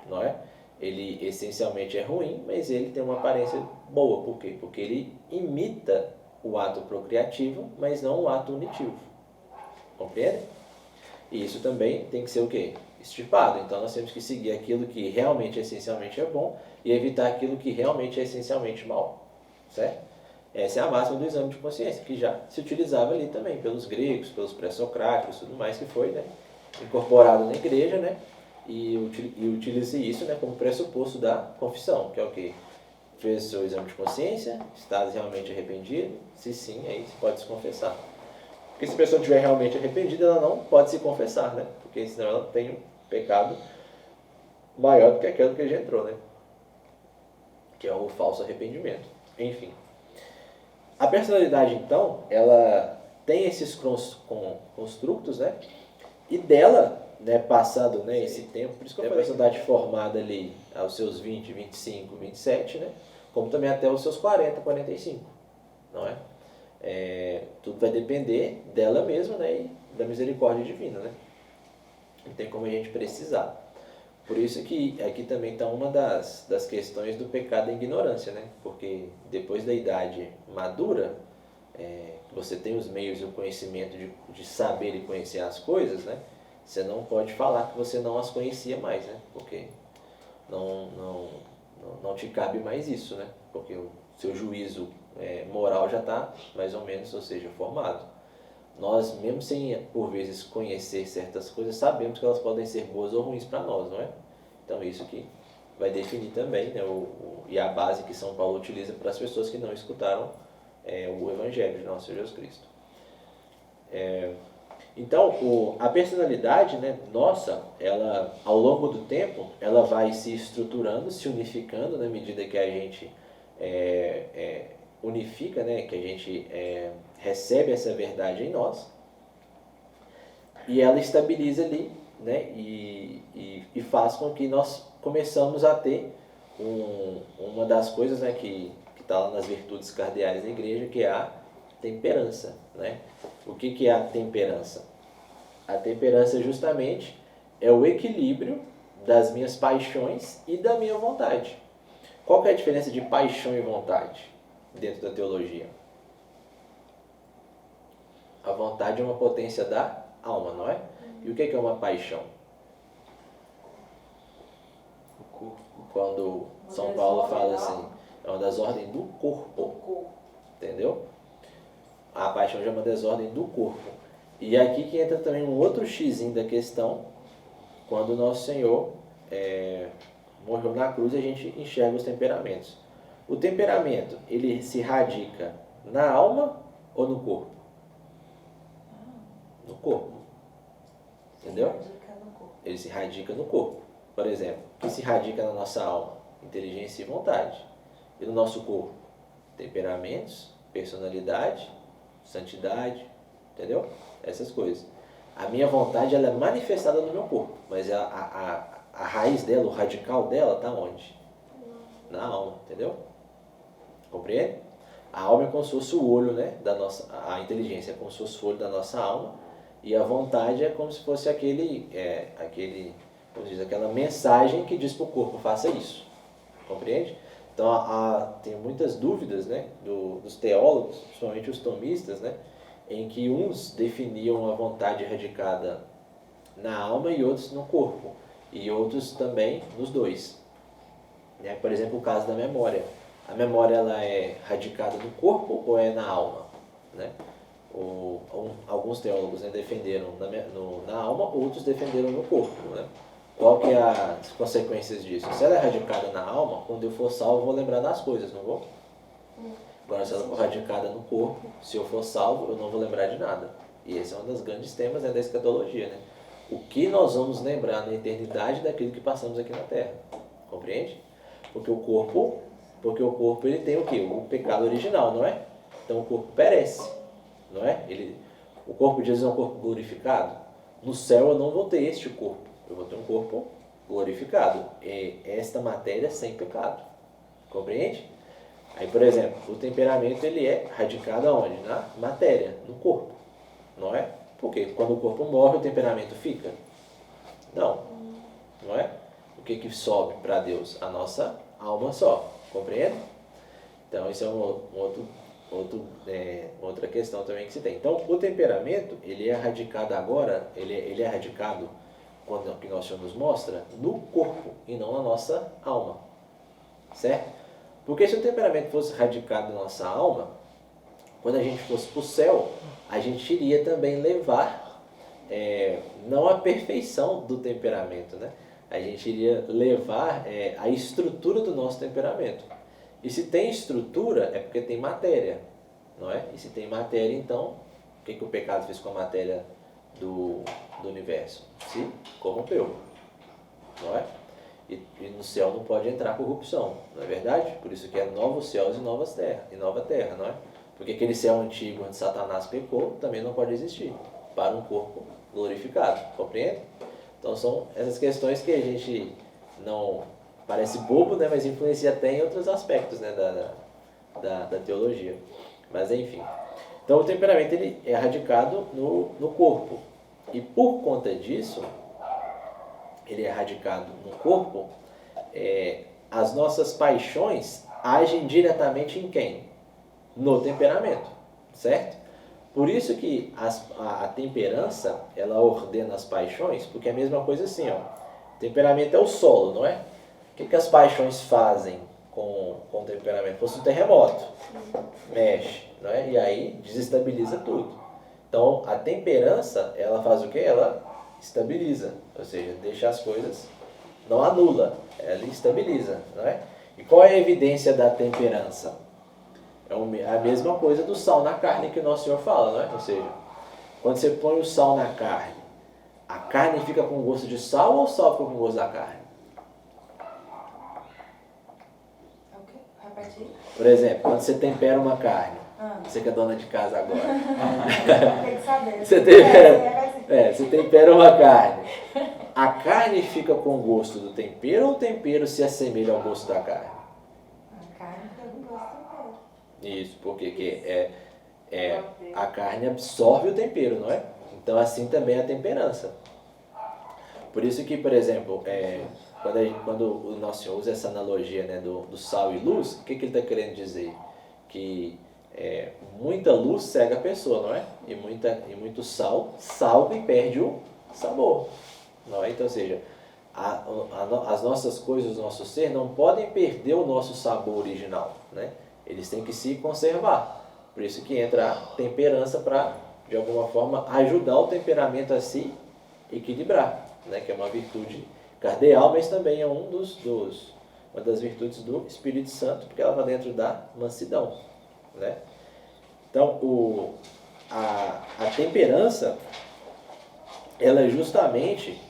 Não é? Ele essencialmente é ruim, mas ele tem uma aparência boa. Por quê? Porque ele imita o ato procriativo, mas não o ato unitivo. Compreende? E isso também tem que ser o quê? Estipado. Então nós temos que seguir aquilo que realmente, essencialmente é bom e evitar aquilo que realmente é essencialmente mal. Certo? Essa é a máxima do exame de consciência, que já se utilizava ali também pelos gregos, pelos pré-socráticos, tudo mais que foi, né, incorporado na igreja, né, e utilize isso, né, como pressuposto da confissão, que é o quê? Fez o seu exame de consciência, está realmente arrependido? Se sim, aí você pode se confessar. Porque se a pessoa estiver realmente arrependida, ela não pode se confessar, né, porque senão ela tem um pecado maior do que aquele que ele já entrou, né, que é o falso arrependimento. Enfim. A personalidade, então, ela tem esses construtos, né? E dela, né, passado, né, esse tempo, por isso que eu falei, a personalidade formada ali aos seus 20, 25, 27, né? Como também até os seus 40, 45, não é? Tudo vai depender dela mesma, né? E da misericórdia divina, né? Não tem como a gente precisar. Por isso que aqui também está uma das questões do pecado da ignorância, né? Porque depois da idade madura, você tem os meios e o conhecimento de saber e conhecer as coisas, né? Você não pode falar que você não as conhecia mais, né? Porque não te cabe mais isso, né? Porque o seu juízo moral já está mais ou menos, ou seja, formado. Nós, mesmo sem, por vezes, conhecer certas coisas, sabemos que elas podem ser boas ou ruins para nós, não é? Então, isso que vai definir também, né, e a base que São Paulo utiliza para as pessoas que não escutaram o Evangelho de nosso Jesus Cristo. Então, a personalidade, né, nossa, ela, ao longo do tempo, ela vai se estruturando, se unificando na medida que a gente unifica, né, que a gente recebe essa verdade em nós, e ela estabiliza ali, né, e faz com que nós começamos a ter uma das coisas, né, que está lá nas virtudes cardeais da igreja, que é a temperança, né? O que é a temperança? A temperança justamente é o equilíbrio das minhas paixões e da minha vontade. Qual que é a diferença de paixão e vontade dentro da teologia? A vontade é uma potência da alma, não é? E o que é uma paixão? O corpo. Quando São Paulo fala assim, é uma desordem do corpo. Entendeu? A paixão já é uma desordem do corpo. E aqui que entra também um outro xizinho da questão, quando o nosso Senhor morreu na cruz, a gente enxerga os temperamentos. O temperamento, ele se radica na alma ou no corpo? No corpo. Entendeu? Ele se radica no corpo. Por exemplo, o que se radica na nossa alma? Inteligência e vontade. E no nosso corpo? Temperamentos, personalidade, santidade, entendeu? Essas coisas. A minha vontade, ela é manifestada no meu corpo, mas a raiz dela, o radical dela, está onde? Na alma, entendeu? Compreende? A alma é como se fosse o olho, né, da nossa, a inteligência é como se fosse o olho da nossa alma, e a vontade é como se fosse aquela mensagem que diz para o corpo, faça isso. Compreende? Então, tem muitas dúvidas, né, dos teólogos, principalmente os tomistas, né, em que uns definiam a vontade radicada na alma e outros no corpo, e outros também nos dois. Por exemplo, o caso da memória. A memória, ela é radicada no corpo ou é na alma? Né? Alguns teólogos, né, defenderam na alma, outros defenderam no corpo. Né? Qual que é as consequências disso? Se ela é radicada na alma, quando eu for salvo, eu vou lembrar das coisas, não vou? Agora, se ela for radicada no corpo, se eu for salvo, eu não vou lembrar de nada. E esse é um dos grandes temas, né, da escatologia. Né? O que nós vamos lembrar na eternidade daquilo que passamos aqui na Terra. Compreende? Porque o corpo ele tem o quê? O pecado original, não é? Então o corpo perece. não é? O corpo de Jesus é um corpo glorificado. No céu eu não vou ter este corpo, eu vou ter um corpo glorificado. Esta matéria sem pecado. Compreende? Aí, por exemplo, o temperamento ele é radicado aonde? Na matéria, no corpo, não é? Porque quando o corpo morre, o temperamento fica? Não, não é? O que sobe para Deus? A nossa alma só, compreende? Então, isso é outra questão também que se tem. Então, o temperamento, ele é radicado agora, ele é radicado, quando o que nosso Senhor nos mostra, no corpo e não na nossa alma, certo? Porque se o temperamento fosse radicado na nossa alma, quando a gente fosse para o céu, a gente iria também levar, não a perfeição do temperamento, né? A gente iria levar a estrutura do nosso temperamento. E se tem estrutura, é porque tem matéria, não é? E se tem matéria, então, o que o pecado fez com a matéria do universo? Se corrompeu, não é? E no céu não pode entrar corrupção, não é verdade? Por isso que é novos céus e nova terra, não é? Porque aquele céu antigo onde Satanás pecou também não pode existir para um corpo glorificado, compreende? Então são essas questões que a gente não parece bobo, né? Mas influencia até em outros aspectos, né? da teologia. Mas enfim. Então o temperamento ele é radicado no corpo. E por conta disso, ele é radicado no corpo, as nossas paixões agem diretamente em quem? No temperamento, certo? Por isso que a temperança, ela ordena as paixões, porque é a mesma coisa assim, ó. Temperamento é o solo, não é? O que as paixões fazem com o temperamento? Fosse um terremoto, mexe, não é? E aí desestabiliza tudo. Então, a temperança, ela faz o quê? Ela estabiliza, ou seja, deixa as coisas, não anula, ela estabiliza, não é? E qual é a evidência da temperança? É a mesma coisa do sal na carne que o nosso Senhor fala, não é? Ou seja, quando você põe o sal na carne, a carne fica com gosto de sal ou o sal fica com gosto da carne? Ok, repetir. Por exemplo, quando você tempera uma carne, você que é dona de casa agora. Tem que saber. Você tempera uma carne. A carne fica com o gosto do tempero ou o tempero se assemelha ao gosto da carne? A carne fica com gosto do tempero. Isso, porque a carne absorve o tempero, não é? Então assim também é a temperança. Por isso que, por exemplo, quando o nosso Senhor usa essa analogia, né, do sal e luz, o que ele está querendo dizer? Que muita luz cega a pessoa, não é? E muito sal salga e perde o sabor, não é? Então, ou seja, as nossas coisas, o nosso ser não podem perder o nosso sabor original, né? Eles têm que se conservar. Por isso que entra a temperança para, de alguma forma, ajudar o temperamento a se equilibrar, né? Que é uma virtude cardeal, mas também é uma das virtudes do Espírito Santo, porque ela está dentro da mansidão, né? Então, a temperança, ela é justamente,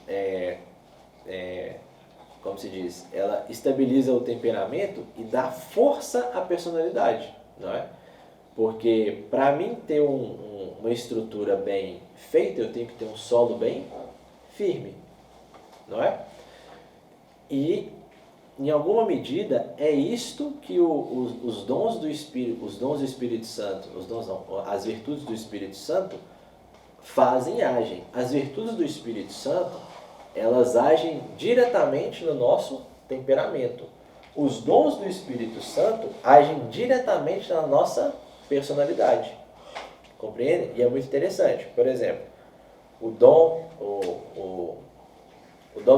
como se diz, ela estabiliza o temperamento e dá força à personalidade, não é? Porque para mim ter uma estrutura bem feita, eu tenho que ter um solo bem firme, não é? E em alguma medida é isto que os dons do Espírito Santo, as virtudes do Espírito Santo fazem e agem. As virtudes do Espírito Santo, elas agem diretamente no nosso temperamento. Os dons do Espírito Santo agem diretamente na nossa personalidade. Compreende? E é muito interessante. Por exemplo, o dom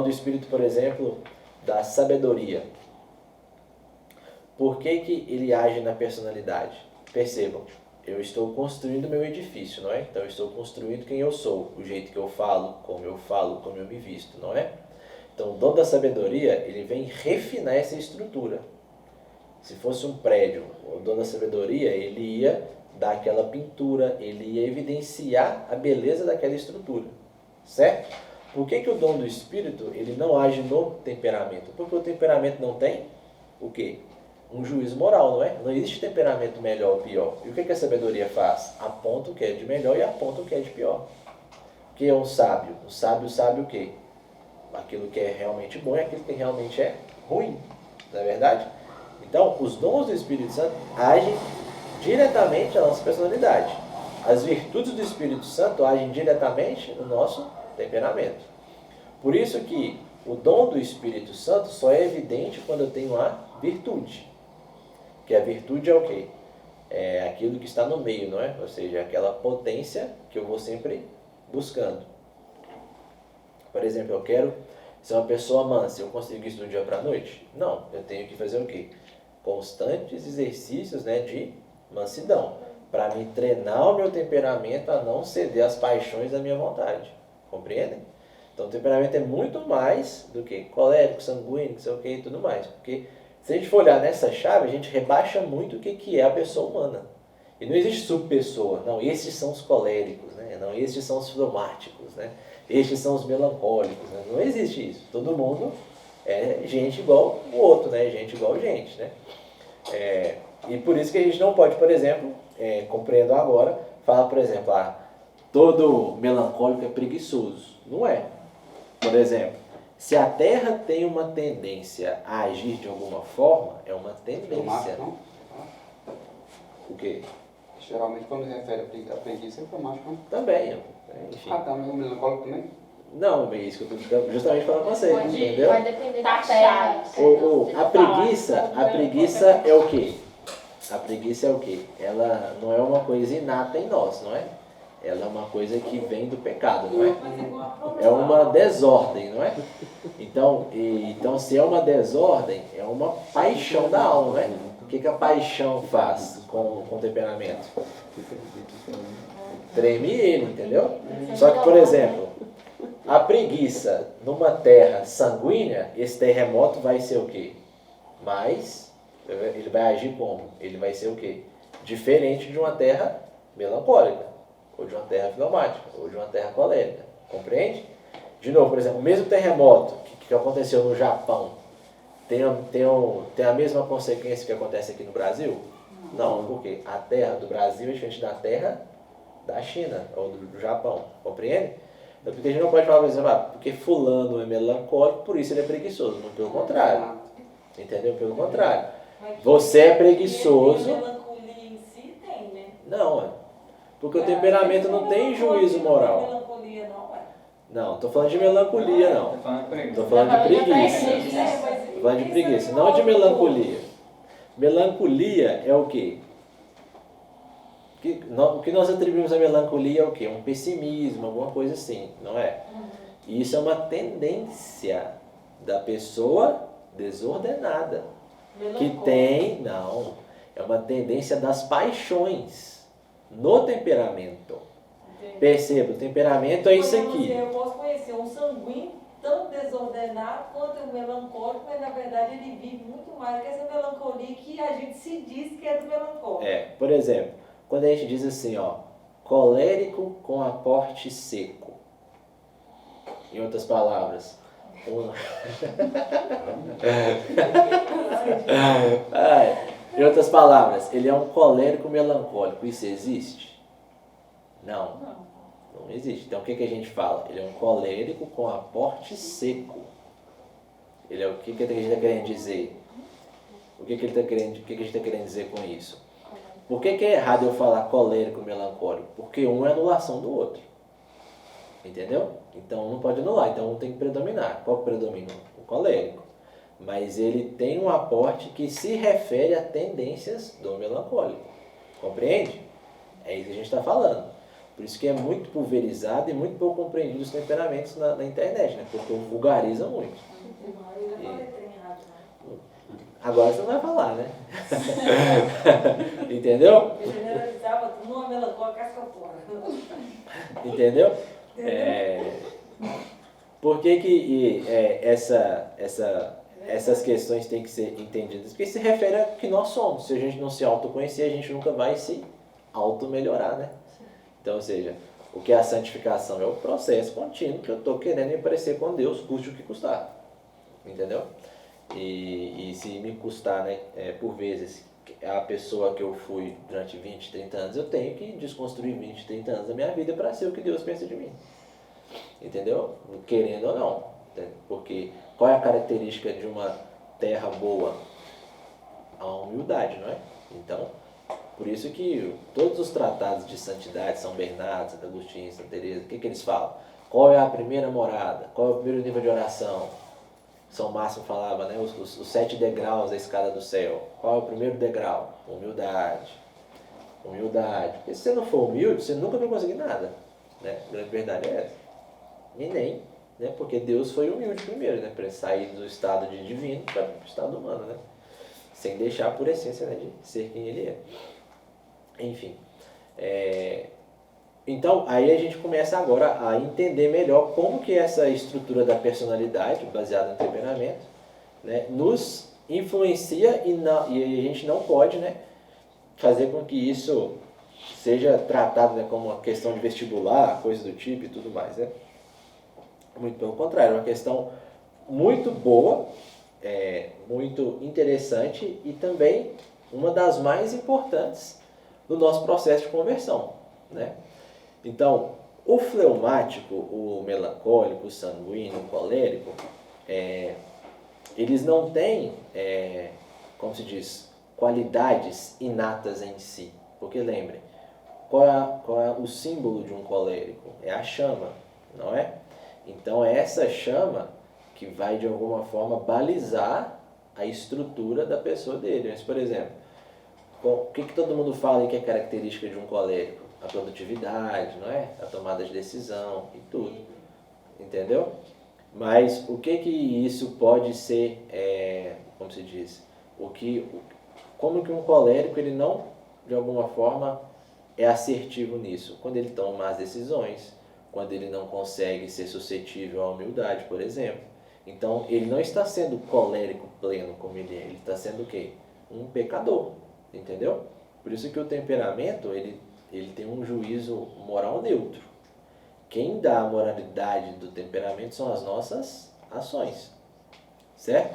do Espírito, por exemplo, da sabedoria. Por que ele age na personalidade? Percebam, eu estou construindo meu edifício, não é? Então eu estou construindo quem eu sou, o jeito que eu falo, como eu me visto, não é? Então o dom da sabedoria, ele vem refinar essa estrutura. Se fosse um prédio, o dom da sabedoria, ele ia dar aquela pintura, ele ia evidenciar a beleza daquela estrutura, certo? Por que o dom do Espírito, ele não age no temperamento? Porque o temperamento não tem o quê? um juízo moral, não é? Não existe temperamento melhor ou pior. E o que a sabedoria faz? Aponta o que é de melhor e aponta o que é de pior. O que é um sábio? O sábio sabe o quê? Aquilo que é realmente bom e aquilo que realmente é ruim. Não é verdade? Então, os dons do Espírito Santo agem diretamente na nossa personalidade. As virtudes do Espírito Santo agem diretamente no nosso temperamento. Por isso que o dom do Espírito Santo só é evidente quando eu tenho a virtude. Que a virtude é o quê? É aquilo que está no meio, não é? Ou seja, aquela potência que eu vou sempre buscando. Por exemplo, eu quero ser uma pessoa mansa. Eu consigo isso do dia para a noite? Não, eu tenho que fazer o quê? Constantes exercícios, né, de mansidão, para me treinar o meu temperamento a não ceder às paixões da minha vontade. Compreendem? Então o temperamento é muito mais do que colérico, sanguíneo, não sei o que e tudo mais. Porque se a gente for olhar nessa chave, a gente rebaixa muito o que é a pessoa humana. E não existe subpessoa. Não, esses são os coléricos, né? Não, esses são os fleumáticos, né? Estes são os melancólicos. Né? Não existe isso. Todo mundo é gente igual o outro, né? Gente igual gente, né? E por isso que a gente não pode, por exemplo, compreendo agora, falar, por exemplo, todo melancólico é preguiçoso. Não é. Por exemplo, se a Terra tem uma tendência a agir de alguma forma, é uma tendência. Não? O quê? Geralmente quando refere a preguiça é fleumático, não? Também, enfim. Tá, mas o melancólico também? Não, é isso que eu estou justamente falando com você, entendeu? Vai depender da terra. A preguiça é o quê? A preguiça é o quê? Ela não é uma coisa inata em nós, não é? Ela é uma coisa que vem do pecado, não é? É uma desordem, não é? Então, se é uma desordem, é uma paixão da alma, não é? O que a paixão faz com o temperamento? Treme ele, entendeu? Só que, por exemplo, a preguiça numa terra sanguínea, esse terremoto vai ser o quê? Mas ele vai agir como? Ele vai ser o quê? Diferente de uma terra melancólica, ou de uma terra fleumática, ou de uma terra colérica. Compreende? De novo, por exemplo, o mesmo terremoto que aconteceu no Japão tem a mesma consequência que acontece aqui no Brasil? Não, porque a terra do Brasil é diferente da terra da China ou do Japão. Compreende? Então, porque a gente não pode falar, por exemplo, porque fulano é melancólico, por isso ele é preguiçoso. Não, pelo contrário. Entendeu? Pelo contrário. Você é preguiçoso. Melancolia em si tem, né? Não, porque o temperamento não tem juízo moral. Melancolia não, Não, estou falando de melancolia, não. Estou falando de preguiça. Estou falando de preguiça, não de melancolia. Melancolia é o quê? O que nós atribuímos à melancolia é o quê? Um pessimismo, alguma coisa assim, não é? E isso é uma tendência da pessoa desordenada. Que tem, não, é uma tendência das paixões no temperamento. Perceba, o temperamento é isso aqui. Eu posso conhecer um sanguíneo tão desordenado quanto o melancólico, mas na verdade ele vive muito mais que essa melancolia que a gente se diz que é do melancólico. Por exemplo, quando a gente diz assim, colérico com aporte seco. Em outras palavras, em outras palavras, ele é um colérico melancólico. Isso existe? Não existe. Então o que a gente fala? Ele é um colérico com aporte seco. Ele é o que a gente está querendo dizer? O que a gente está querendo dizer com isso? Por que é errado eu falar colérico melancólico? Porque um é anulação do outro. Entendeu? Então não pode anular, então um tem que predominar. Qual que predomina? O colérico. Mas ele tem um aporte que se refere a tendências do melancólico. Compreende? É isso que a gente está falando. Por isso que é muito pulverizado e muito pouco compreendido os temperamentos na internet, né? Porque vulgariza muito. Agora você não vai falar, né? Entendeu? Eu generalizava, não é melancólico, casca fora. Entendeu? Por que essas questões têm que ser entendidas? Porque se refere ao que nós somos. Se a gente não se autoconhecer, a gente nunca vai se auto-melhorar, né? Então, ou seja, o que é a santificação? É o processo contínuo que eu estou querendo me parecer com Deus, custe o que custar. Entendeu? E se me custar, né, por vezes, a pessoa que eu fui durante 20, 30 anos, eu tenho que desconstruir 20, 30 anos da minha vida para ser o que Deus pensa de mim. Entendeu? Querendo ou não. Porque qual é a característica de uma terra boa? A humildade, não é? Então, por isso que todos os tratados de santidade, São Bernardo, Santo Agostinho, Santa Teresa, o que eles falam? Qual é a primeira morada? Qual é o primeiro nível de oração? São Máximo falava, né? Os 7 degraus da escada do céu. Qual é o primeiro degrau? Humildade. Humildade. Porque se você não for humilde, você nunca vai conseguir nada. Né? A grande verdade é essa. E nem, né? Porque Deus foi humilde primeiro, né? Para sair do estado de divino para o estado humano, né? Sem deixar por essência, né? De ser quem ele é. Enfim. Então, aí a gente começa agora a entender melhor como que essa estrutura da personalidade, baseada no temperamento, né, nos influencia e a gente não pode, né, fazer com que isso seja tratado, né, como uma questão de vestibular, coisa do tipo e tudo mais. Né? Muito pelo contrário, é uma questão muito boa, muito interessante e também uma das mais importantes do nosso processo de conversão. Né? Então, o fleumático, o melancólico, o sanguíneo, o colérico, eles não têm, como se diz, qualidades inatas em si. Porque lembrem, qual é o símbolo de um colérico? É a chama, não é? Então é essa chama que vai de alguma forma balizar a estrutura da pessoa dele. Mas, por exemplo, o que todo mundo fala aí que é característica de um colérico? A produtividade, não é? A tomada de decisão e tudo. Entendeu? Mas o que isso pode ser, como se diz, como que um colérico ele não, de alguma forma, é assertivo nisso? Quando ele toma más decisões, quando ele não consegue ser suscetível à humildade, por exemplo. Então, ele não está sendo colérico pleno como ele está sendo o quê? Um pecador, entendeu? Por isso que o temperamento, ele tem um juízo moral neutro. Quem dá a moralidade do temperamento são as nossas ações, certo?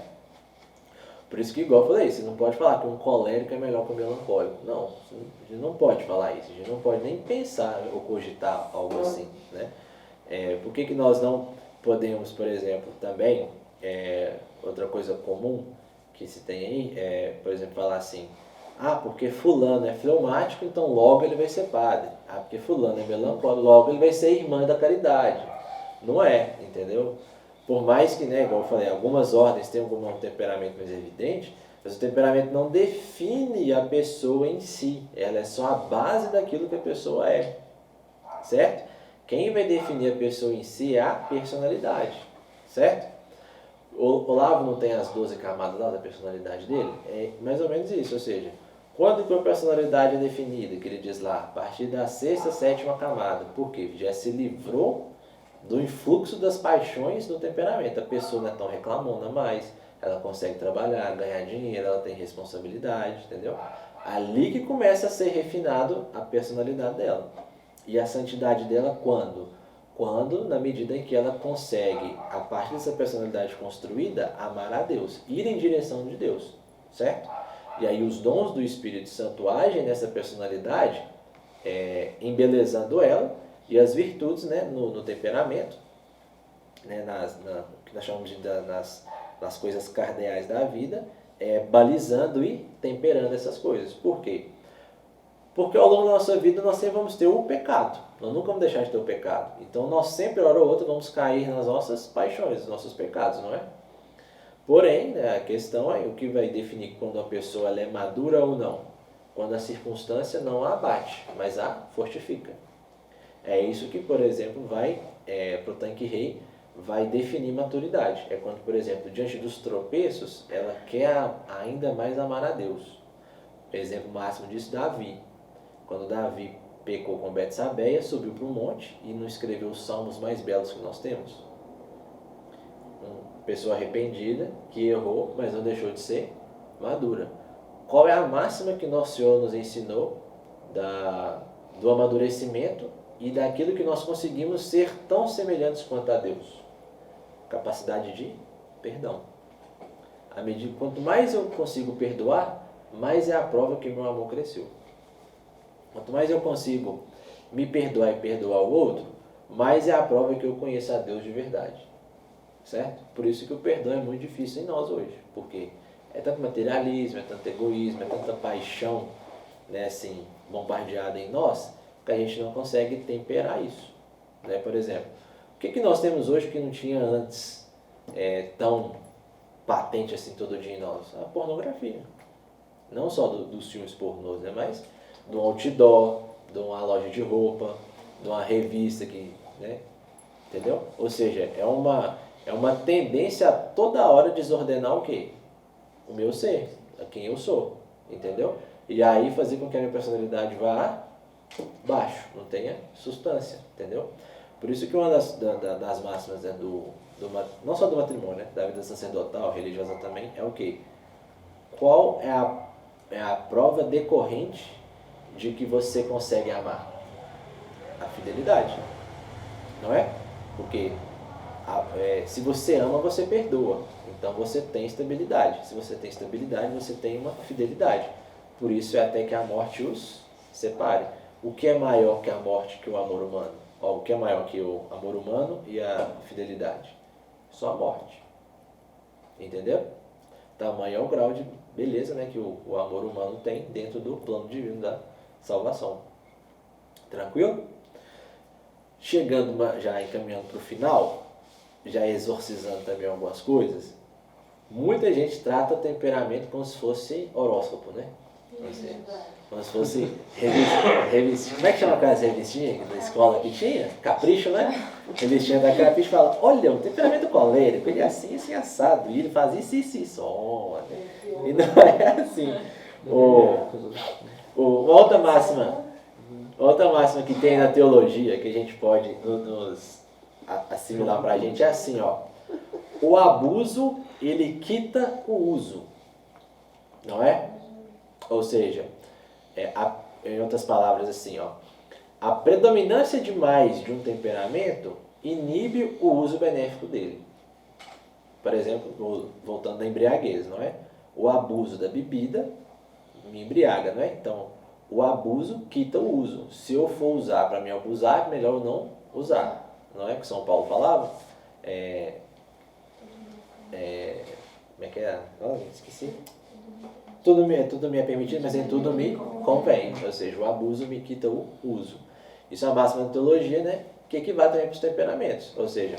Por isso que, igual eu falei, você não pode falar que um colérico é melhor que um melancólico. Não, a gente não pode falar isso, a gente não pode nem pensar ou cogitar algo assim, né? Por que nós não podemos, por exemplo, também, outra coisa comum que se tem aí, por exemplo, falar assim, porque fulano é fleumático, então logo ele vai ser padre. Porque fulano é melancólico, logo ele vai ser irmã da caridade. Não é, entendeu? Por mais que, né, igual eu falei, algumas ordens têm algum temperamento mais evidente, mas o temperamento não define a pessoa em si. Ela é só a base daquilo que a pessoa é. Certo? Quem vai definir a pessoa em si é a personalidade. Certo? O Olavo não tem as 12 camadas lá da personalidade dele? É mais ou menos isso, ou seja, quando que a personalidade é definida? Que ele diz lá, a partir da 6ª, 7ª camada. Por quê? Já se livrou do influxo das paixões do temperamento. A pessoa não é tão reclamona mais, ela consegue trabalhar, ganhar dinheiro, ela tem responsabilidade, entendeu? Ali que começa a ser refinado a personalidade dela. E a santidade dela quando? Quando, na medida em que ela consegue, a partir dessa personalidade construída, amar a Deus, ir em direção de Deus, certo? E aí os dons do Espírito Santo agem nessa personalidade, embelezando ela, e as virtudes, né, no temperamento, né, que nós chamamos nas coisas cardeais da vida, balizando e temperando essas coisas. Por quê? Porque ao longo da nossa vida nós sempre vamos ter o pecado. Nós nunca vamos deixar de ter o pecado. Então nós sempre, hora ou outra, vamos cair nas nossas paixões, nos nossos pecados, não é? Porém, né, a questão é o que vai definir quando a pessoa ela é madura ou não. Quando a circunstância não a abate, mas a fortifica. É isso que, por exemplo, vai, para o tanque rei, vai definir maturidade. É quando, por exemplo, diante dos tropeços, ela quer ainda mais amar a Deus. Exemplo máximo disso, Davi. Quando Davi pecou com Betsabeia, subiu para o monte e não escreveu os salmos mais belos que nós temos. Uma pessoa arrependida, que errou, mas não deixou de ser madura. Qual é a máxima que nosso Senhor nos ensinou do amadurecimento e daquilo que nós conseguimos ser tão semelhantes quanto a Deus? Capacidade de perdão. Quanto mais eu consigo perdoar, mais é a prova que meu amor cresceu. Quanto mais eu consigo me perdoar e perdoar o outro, mais é a prova que eu conheço a Deus de verdade. Certo? Por isso que o perdão é muito difícil em nós hoje. Porque é tanto materialismo, é tanto egoísmo, é tanta paixão, né, assim, bombardeada em nós, que a gente não consegue temperar isso. Né? Por exemplo, o que nós temos hoje que não tinha antes tão patente assim todo dia em nós? A pornografia. Não só dos filmes pornôs, né? Mas de um outdoor, de uma loja de roupa, de uma revista que, né? Entendeu? Ou seja, é uma tendência a toda hora desordenar o quê? O meu ser, a quem eu sou, entendeu? E aí fazer com que a minha personalidade vá baixo, não tenha substância, entendeu? Por isso que uma das máximas né, não só do matrimônio, né, da vida sacerdotal, religiosa também, é o quê? Qual é a prova decorrente de que você consegue amar? A fidelidade, não é? Porque se você ama, você perdoa. Então você tem estabilidade. Se você tem estabilidade, você tem uma fidelidade. Por isso é até que a morte os separe. O que é maior que a morte que o amor humano? O que é maior que o amor humano e a fidelidade? Só a morte. Entendeu? Tamanho é o grau de beleza, né, que o amor humano tem dentro do plano divino da salvação. Tranquilo? Chegando, já encaminhando para o final, já exorcizando também algumas coisas, muita gente trata temperamento como se fosse horóscopo, né? Como se fosse revista. Como é que chama aquelas revistinhas da escola que tinha? Capricho, né? Revistinha da Capricho fala, olha, o temperamento colérico, ele é assim, assim, assado, e ele faz isso, isso, isso. Olha. E não é assim. Outra máxima que tem na teologia, que a gente pode nos assimilar pra gente, é assim, ó. O abuso, ele quita o uso. Não é? Ou seja, em outras palavras assim, ó, a predominância demais de um temperamento inibe o uso benéfico dele. Por exemplo, voltando da embriaguez, não é? O abuso da bebida me embriaga, não é? Então, o abuso quita o uso. Se eu for usar para me abusar, é melhor eu não usar. Não é que São Paulo falava? Como é que é? Esqueci. Tudo me é permitido, mas em tudo me convém. Ou seja, o abuso me quita o uso. Isso é a máxima da teologia, né? Que equivale também para os temperamentos. Ou seja,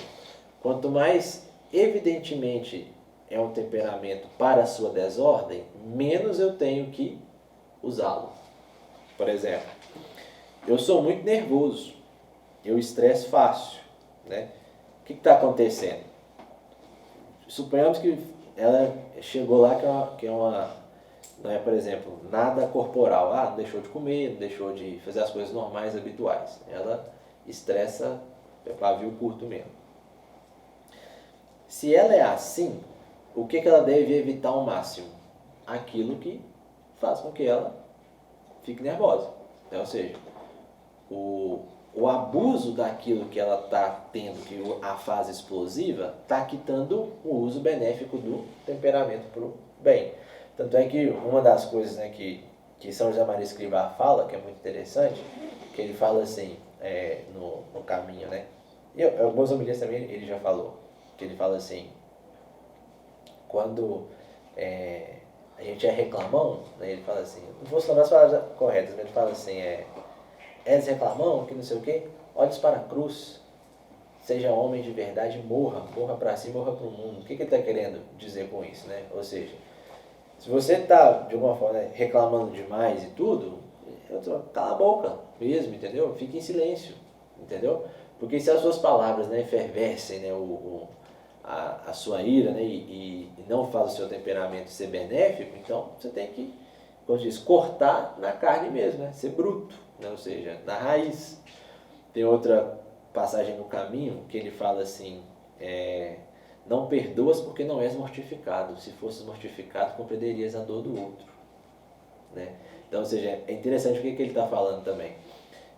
quanto mais evidentemente é um temperamento para a sua desordem, menos eu tenho que usá-lo. Por exemplo, eu sou muito nervoso. Eu estresso fácil, né? O que está acontecendo? Suponhamos que ela chegou lá que é uma não é, por exemplo, nada corporal. Não deixou de comer, não deixou de fazer as coisas normais, habituais. Ela estressa pavio curto mesmo. Se ela é assim, o que ela deve evitar ao máximo? Aquilo que faz com que ela fique nervosa. Ou seja, o abuso daquilo que ela está tendo, que a fase explosiva, está quitando o uso benéfico do temperamento para o bem. Tanto é que uma das coisas, né, que São José Maria Escrivá fala, que é muito interessante, que ele fala assim, no caminho, né? E alguns homilias também ele já falou, que ele fala assim, quando a gente é reclamão, né, ele fala assim, não vou lembrar as palavras corretas, mas ele fala assim, és reclamão, que não sei o quê, olhes para a cruz, seja homem de verdade, morra para si, morra para o mundo. O que ele está querendo dizer com isso, né? Ou seja, se você está, de alguma forma, reclamando demais e tudo, cala a boca mesmo, entendeu? Fique em silêncio, entendeu? Porque se as suas palavras, né, fervescem, né, a sua ira, né, e não faz o seu temperamento ser benéfico, então você tem que, como diz, cortar na carne mesmo, né? Ser bruto, né? Ou seja, na raiz. Tem outra passagem no caminho que ele fala assim, não perdoas porque não és mortificado. Se fosses mortificado, compreenderias a dor do outro. Né? Então, ou seja, é interessante o que ele está falando também.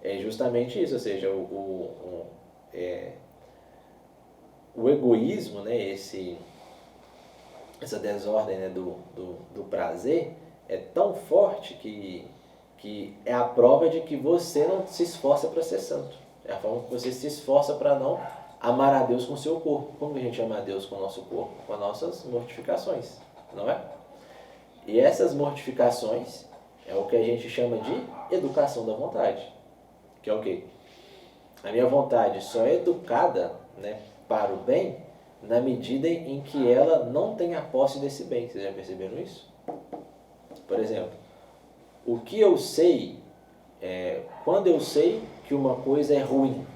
É justamente isso, ou seja, o egoísmo, né, essa desordem, né, do prazer é tão forte que é a prova de que você não se esforça para ser santo. É a forma que você se esforça para não amar a Deus com o seu corpo. Como que a gente ama a Deus com o nosso corpo? Com as nossas mortificações, não é? E essas mortificações é o que a gente chama de educação da vontade. Que é o quê? A minha vontade só é educada, né, para o bem na medida em que ela não tem a posse desse bem. Vocês já perceberam isso? Por exemplo, o que eu sei, quando eu sei que uma coisa é ruim?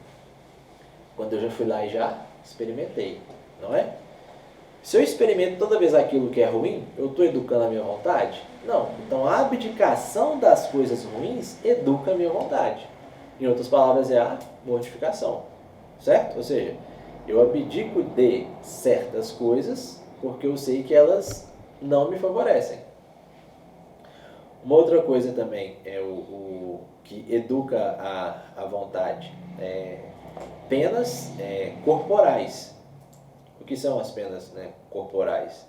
Quando eu já fui lá e já experimentei, não é? Se eu experimento toda vez aquilo que é ruim, eu estou educando a minha vontade? Não. Então a abdicação das coisas ruins educa a minha vontade. Em outras palavras, é a mortificação, certo? Ou seja, eu abdico de certas coisas porque eu sei que elas não me favorecem. Uma outra coisa também é o que educa a vontade, penas corporais. O que são as penas, né, corporais?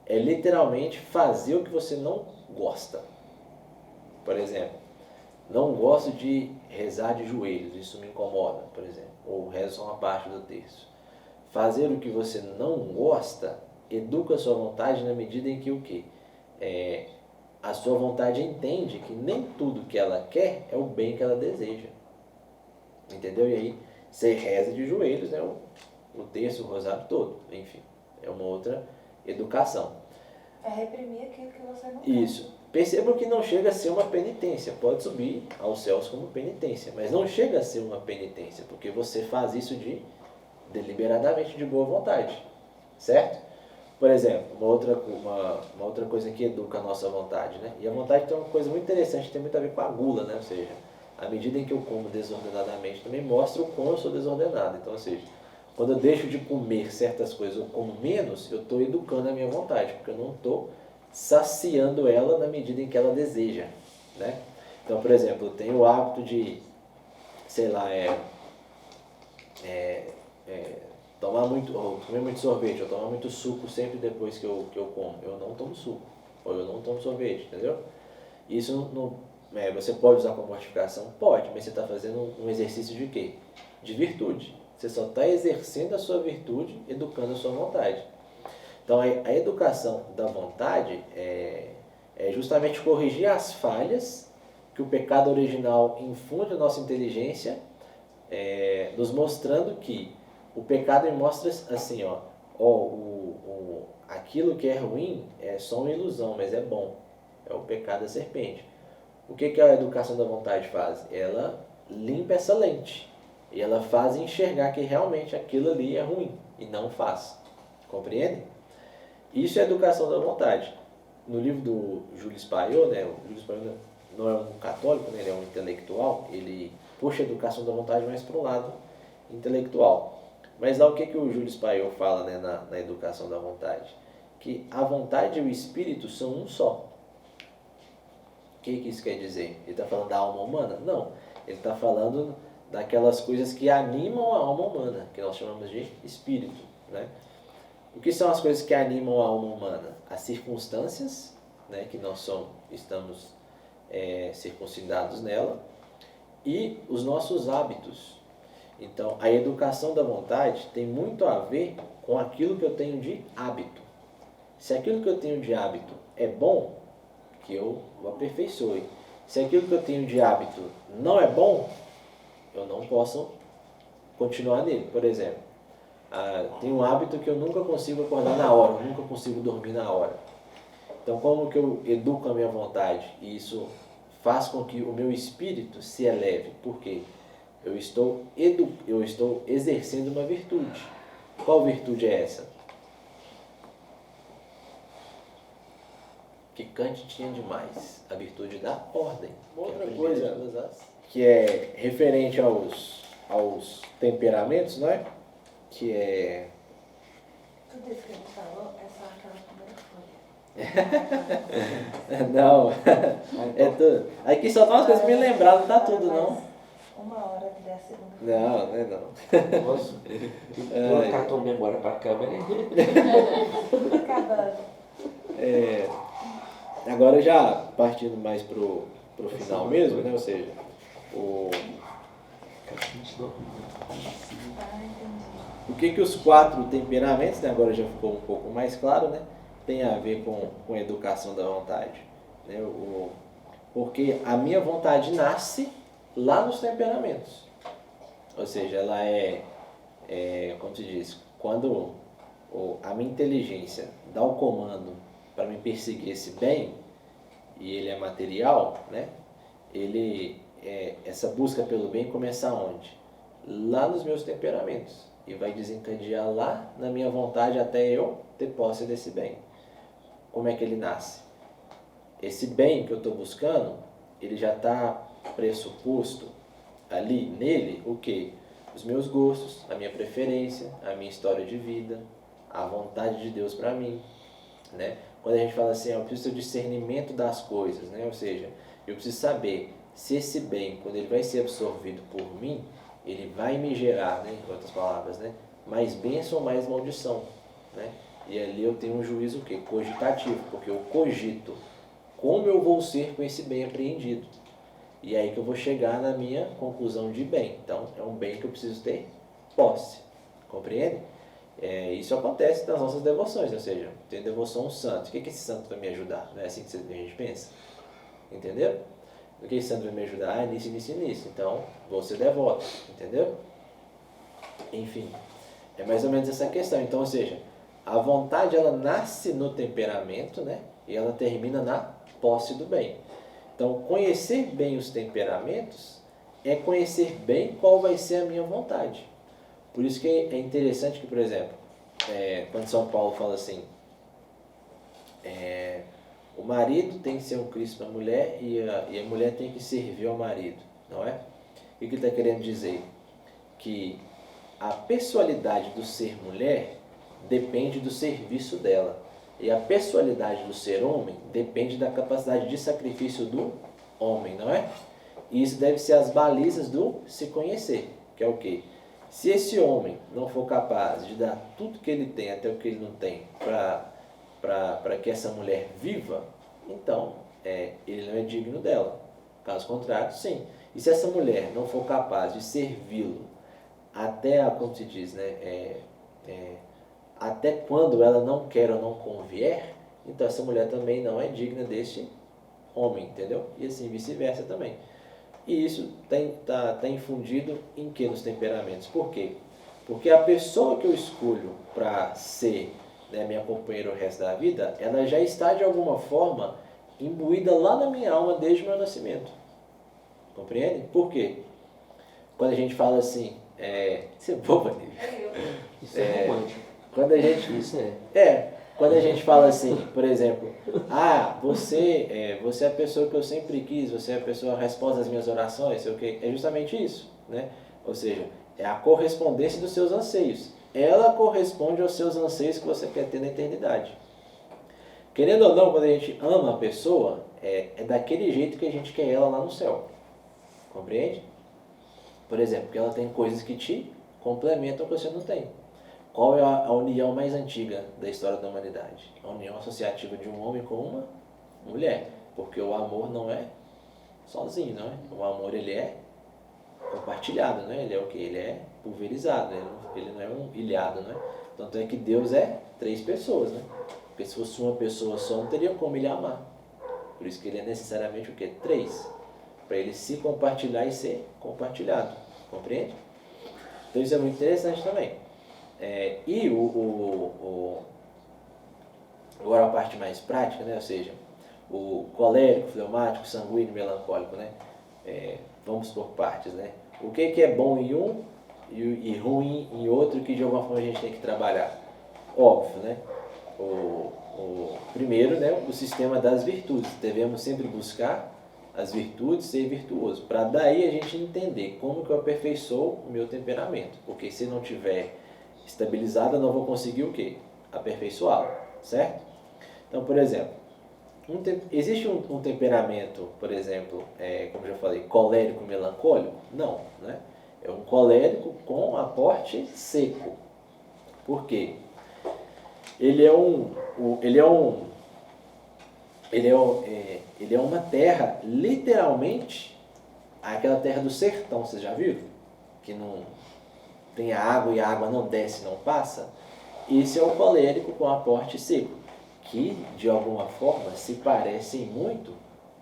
É literalmente fazer o que você não gosta. Por exemplo, não gosto de rezar de joelhos, isso me incomoda, por exemplo, ou rezo só uma parte do terço. Fazer o que você não gosta educa a sua vontade na medida em que o quê? A sua vontade entende que nem tudo que ela quer é o bem que ela deseja. Entendeu? E aí você reza de joelhos, né, o terço, o rosário todo. Enfim, é uma outra educação. É reprimir aquilo que você não quer. Isso. Percebam que não chega a ser uma penitência. Pode subir aos céus como penitência, mas não chega a ser uma penitência, porque você faz isso deliberadamente, de boa vontade. Certo? Por exemplo, uma outra coisa que educa a nossa vontade, né? E a vontade tem uma coisa muito interessante, tem muito a ver com a gula, né? Ou seja, à medida em que eu como desordenadamente, também mostra o quão eu sou desordenado. Então, ou seja, quando eu deixo de comer certas coisas, eu como menos, eu estou educando a minha vontade, porque eu não estou saciando ela na medida em que ela deseja, né? Então, por exemplo, eu tenho o hábito de, sei lá, comer muito sorvete, ou tomar muito suco sempre depois que eu como. Eu não tomo suco, ou eu não tomo sorvete, entendeu? Isso você pode usar como mortificação? Pode, mas você está fazendo um exercício de quê? De virtude. Você só está exercendo a sua virtude, educando a sua vontade. Então, a educação da vontade é justamente corrigir as falhas que o pecado original infunde na nossa inteligência, nos mostrando que o pecado me mostra assim, aquilo que é ruim é só uma ilusão, mas é bom. É o pecado da serpente. O que a educação da vontade faz? Ela limpa essa lente. E ela faz enxergar que realmente aquilo ali é ruim. E não faz. Compreende? Isso é educação da vontade. No livro do Júlio Spaill, né? O Júlio Spaill não é um católico, né? Ele é um intelectual. Ele puxa a educação da vontade mais para o lado intelectual. Mas lá o que o Júlio Spaill fala, né, na educação da vontade? Que a vontade e o espírito são um só. O que isso quer dizer? Ele está falando da alma humana? Não. Ele está falando daquelas coisas que animam a alma humana, que nós chamamos de espírito, né? O que são as coisas que animam a alma humana? As circunstâncias, né, que nós estamos circuncidados nela, e os nossos hábitos. Então, a educação da vontade tem muito a ver com aquilo que eu tenho de hábito. Se aquilo que eu tenho de hábito é bom, que eu o aperfeiçoe. Se aquilo que eu tenho de hábito não é bom, eu não posso continuar nele. Por exemplo, tenho um hábito que eu nunca consigo acordar na hora, eu nunca consigo dormir na hora. Então, como que eu educo a minha vontade? E isso faz com que o meu espírito se eleve. Por quê? Eu estou exercendo uma virtude. Qual virtude é essa? Que Kant tinha demais. A virtude da ordem. Outra coisa que é referente aos temperamentos, não é? Que é... Tudo isso que a gente falou é só aquela primeira folha. Não, é tudo. Aqui só tá umas coisas me lembraram, não tá tudo não. Uma hora que der a segunda. Não, não é não. Posso? Vou colocar a tua memória para a câmera. Acabando. Agora já partindo mais pro final mesmo, né? Ou seja, o que os 4 temperamentos, né? Agora já ficou um pouco mais claro, né? Tem a ver com a educação da vontade. Né? Porque a minha vontade nasce lá nos temperamentos. Ou seja, ela como se diz, quando a minha inteligência dá o comando para me perseguir esse bem, e ele é material, né? Essa busca pelo bem começa onde? Lá nos meus temperamentos. E vai desencadear lá na minha vontade até eu ter posse desse bem. Como é que ele nasce? Esse bem que eu estou buscando, ele já está pressuposto ali nele o quê? Os meus gostos, a minha preferência, a minha história de vida, a vontade de Deus para mim, né? Quando a gente fala assim, eu preciso ter discernimento das coisas, né? Ou seja, eu preciso saber se esse bem, quando ele vai ser absorvido por mim, ele vai me gerar, né? Em outras palavras, né? Mais bênção ou mais maldição, né? E ali eu tenho um juízo o quê? Cogitativo, porque eu cogito como eu vou ser com esse bem apreendido. E aí que eu vou chegar na minha conclusão de bem. Então, é um bem que eu preciso ter posse. Compreende? Isso acontece nas nossas devoções, ou seja, tem devoção a um santo. O que esse santo vai me ajudar? Não é assim que a gente pensa? Entendeu? O que esse santo vai me ajudar? Nisso, nisso e nisso. Então, vou ser devoto. Entendeu? Enfim, é mais ou menos essa questão. Então, ou seja, a vontade ela nasce no temperamento, né? E ela termina na posse do bem. Então, conhecer bem os temperamentos é conhecer bem qual vai ser a minha vontade. Por isso que é interessante que, por exemplo, quando São Paulo fala assim, o marido tem que ser um Cristo para a mulher e a mulher tem que servir ao marido, não é? E o que ele está querendo dizer? Que a pessoalidade do ser mulher depende do serviço dela. E a pessoalidade do ser homem depende da capacidade de sacrifício do homem, não é? E isso deve ser as balizas do se conhecer, que é o quê? Se esse homem não for capaz de dar tudo que ele tem, até o que ele não tem, para que essa mulher viva, então ele não é digno dela. Caso contrário, sim. E se essa mulher não for capaz de servi-lo até, como se diz, né, até quando ela não quer ou não convier, então essa mulher também não é digna deste homem, entendeu? E assim vice-versa também. E isso tá infundido em que nos temperamentos? Por quê? Porque a pessoa que eu escolho para ser, né, minha companheira o resto da vida, ela já está de alguma forma imbuída lá na minha alma desde o meu nascimento. Compreende? Por quê? Quando a gente fala assim, isso é boba, Isso é romântico. Quando a gente... Isso Quando a gente fala assim, por exemplo, você é a pessoa que eu sempre quis, você é a pessoa a resposta às minhas orações, sei o quê. É justamente isso, né? Ou seja, é a correspondência dos seus anseios. Ela corresponde aos seus anseios que você quer ter na eternidade. Querendo ou não, quando a gente ama a pessoa, é daquele jeito que a gente quer ela lá no céu. Compreende? Por exemplo, porque ela tem coisas que te complementam que você não tem. Qual é a união mais antiga da história da humanidade? A união associativa de um homem com uma mulher. Porque o amor não é sozinho, não é? O amor, ele é compartilhado, né? Ele é o quê? Ele é pulverizado, ele não é um ilhado, né? Tanto é que Deus é 3 pessoas, né? Porque se fosse uma pessoa só, não teria como ele amar. Por isso que ele é necessariamente o quê? 3. Para ele se compartilhar e ser compartilhado. Compreende? Então isso é muito interessante também. E agora a parte mais prática, né? Ou seja, o colérico, fleumático, sanguíneo, melancólico, né? Vamos por partes, né? O que é bom em um e ruim em outro que de alguma forma a gente tem que trabalhar? Óbvio, né? Primeiro, né, o sistema das virtudes. Devemos sempre buscar as virtudes, ser virtuoso, para daí a gente entender como que eu aperfeiçoo o meu temperamento. Porque se não tiver estabilizado, eu não vou conseguir o quê? Aperfeiçoá-lo, certo? Então, por exemplo, existe um temperamento, por exemplo, como já falei, colérico, melancólico? Não, né? É um colérico com aporte seco. Por quê? Ele é um ele é uma terra, literalmente, aquela terra do sertão, vocês já viram? Que não tem água e a água não desce, não passa. Esse é o colérico com aporte seco, que de alguma forma se parecem muito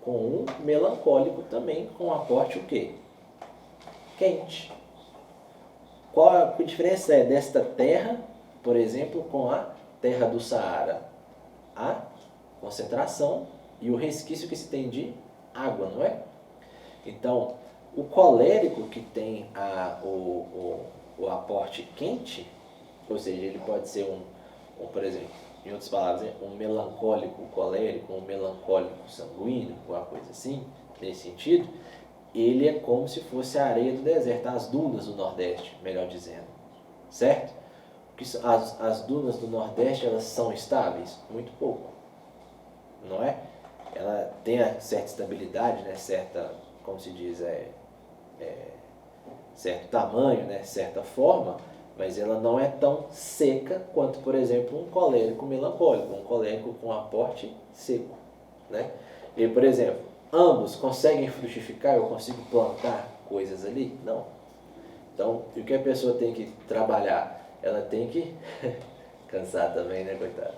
com um melancólico também com aporte o quê? Quente. Qual a diferença é desta terra, por exemplo, com a terra do Saara? A concentração e o resquício que se tem de água, não é? Então, o colérico que tem o aporte quente, ou seja, ele pode ser por exemplo, em outras palavras, um melancólico colérico, um melancólico sanguíneo, alguma coisa assim, nesse sentido, ele é como se fosse a areia do deserto, as dunas do Nordeste, melhor dizendo, certo? Porque as dunas do Nordeste, elas são estáveis? Muito pouco, não é? Ela tem certa estabilidade, né? Certa, como se diz, certo tamanho, né? Certa forma, mas ela não é tão seca quanto, por exemplo, um colérico melancólico, um colérico com aporte seco, né? E, por exemplo, ambos conseguem frutificar? Eu consigo plantar coisas ali? Não. Então, o que a pessoa tem que trabalhar? Ela tem que... Cansar também, né, coitada?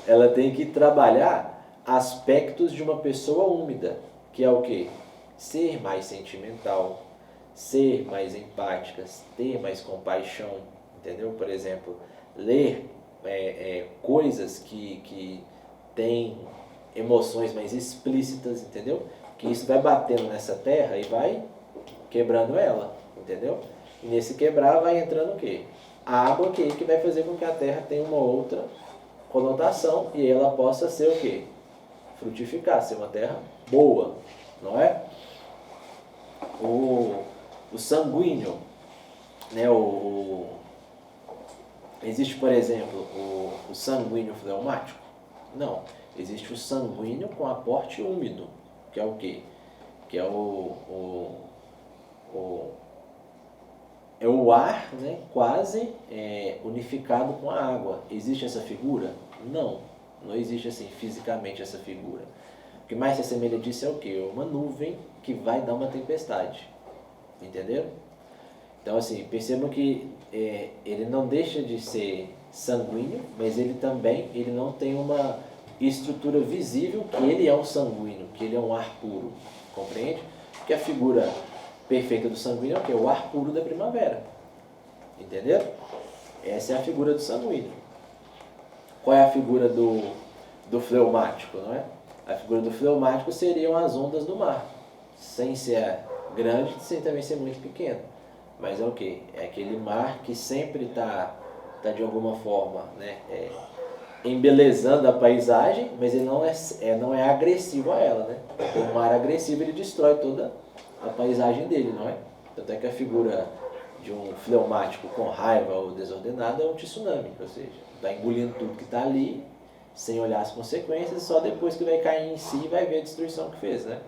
Ela tem que trabalhar aspectos de uma pessoa úmida, que é o quê? Ser mais sentimental, ser mais empática, ter mais compaixão, entendeu? Por exemplo, ler coisas que têm emoções mais explícitas, entendeu? Que isso vai batendo nessa terra e vai quebrando ela, entendeu? E nesse quebrar vai entrando o quê? A água que vai fazer com que a terra tenha uma outra conotação e ela possa ser o quê? Frutificar, ser uma terra boa, não é? O sanguíneo, né? Existe, por exemplo, o sanguíneo fleumático? Não. Existe o sanguíneo com aporte úmido, que é o quê? Que é o ar, né, quase unificado com a água. Existe essa figura? Não. Não existe assim fisicamente essa figura. O que mais se assemelha disso é o quê? Uma nuvem que vai dar uma tempestade. Entenderam? Então, assim, percebam que ele não deixa de ser sanguíneo, mas ele também não tem uma estrutura visível que ele é um sanguíneo, que ele é um ar puro. Compreende? Porque a figura perfeita do sanguíneo é o quê? O ar puro da primavera. Entenderam? Essa é a figura do sanguíneo. Qual é a figura do fleumático, não é? A figura do fleumático seriam as ondas do mar, sem ser grande, sem também ser muito pequeno. Mas é o quê? É aquele mar que sempre está de alguma forma, né, embelezando a paisagem, mas ele não é agressivo a ela, né? O mar agressivo, ele destrói toda a paisagem dele, não é? Tanto é que a figura de um fleumático com raiva ou desordenado é um tsunami, ou seja, está engolindo tudo que está ali, sem olhar as consequências, só depois que vai cair em si vai ver a destruição que fez, né?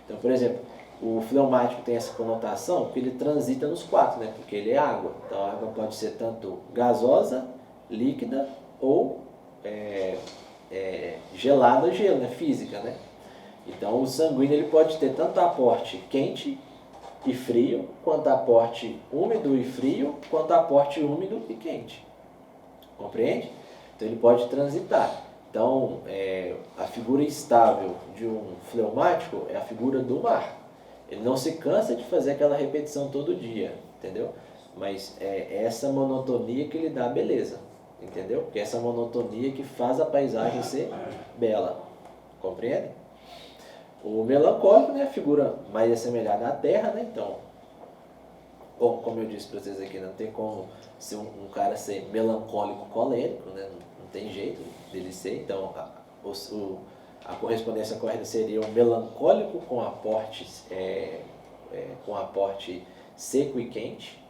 Então, por exemplo, o fleumático tem essa conotação porque ele transita nos quatro, né? Porque ele é água. Então, a água pode ser tanto gasosa, líquida ou gelada, gelo, né? Física, né? Então, o sanguíneo ele pode ter tanto aporte quente e frio, quanto aporte úmido e frio, quanto aporte úmido e quente. Compreende? Então, ele pode transitar. Então, a figura estável de um fleumático é a figura do mar. Ele não se cansa de fazer aquela repetição todo dia, entendeu? Mas é essa monotonia que lhe dá a beleza, entendeu? Porque é essa monotonia que faz a paisagem ser bela, compreende? O melancólico, né, é a figura mais assemelhada à terra, né? Então, bom, como eu disse para vocês aqui, não tem como ser um cara ser melancólico colérico, né? Não tem jeito dele ser. Então, a correspondência correta seria um melancólico com aporte seco e quente,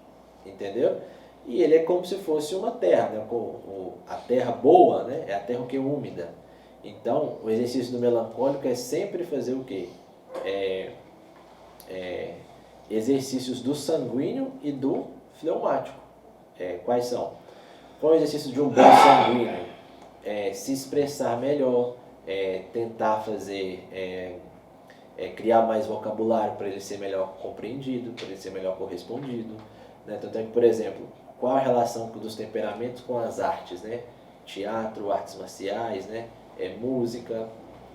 entendeu? E ele é como se fosse uma terra, né? A terra boa, né? É a terra que é úmida. Então, o exercício do melancólico é sempre fazer o quê? Exercícios do sanguíneo e do fleumático. Quais são? Qual é o exercício de um bom sanguíneo? Se expressar melhor, tentar fazer, criar mais vocabulário para ele ser melhor compreendido, para ele ser melhor correspondido, né? Tanto é que, por exemplo, qual a relação dos temperamentos com as artes, né? Teatro, artes marciais, né? Música,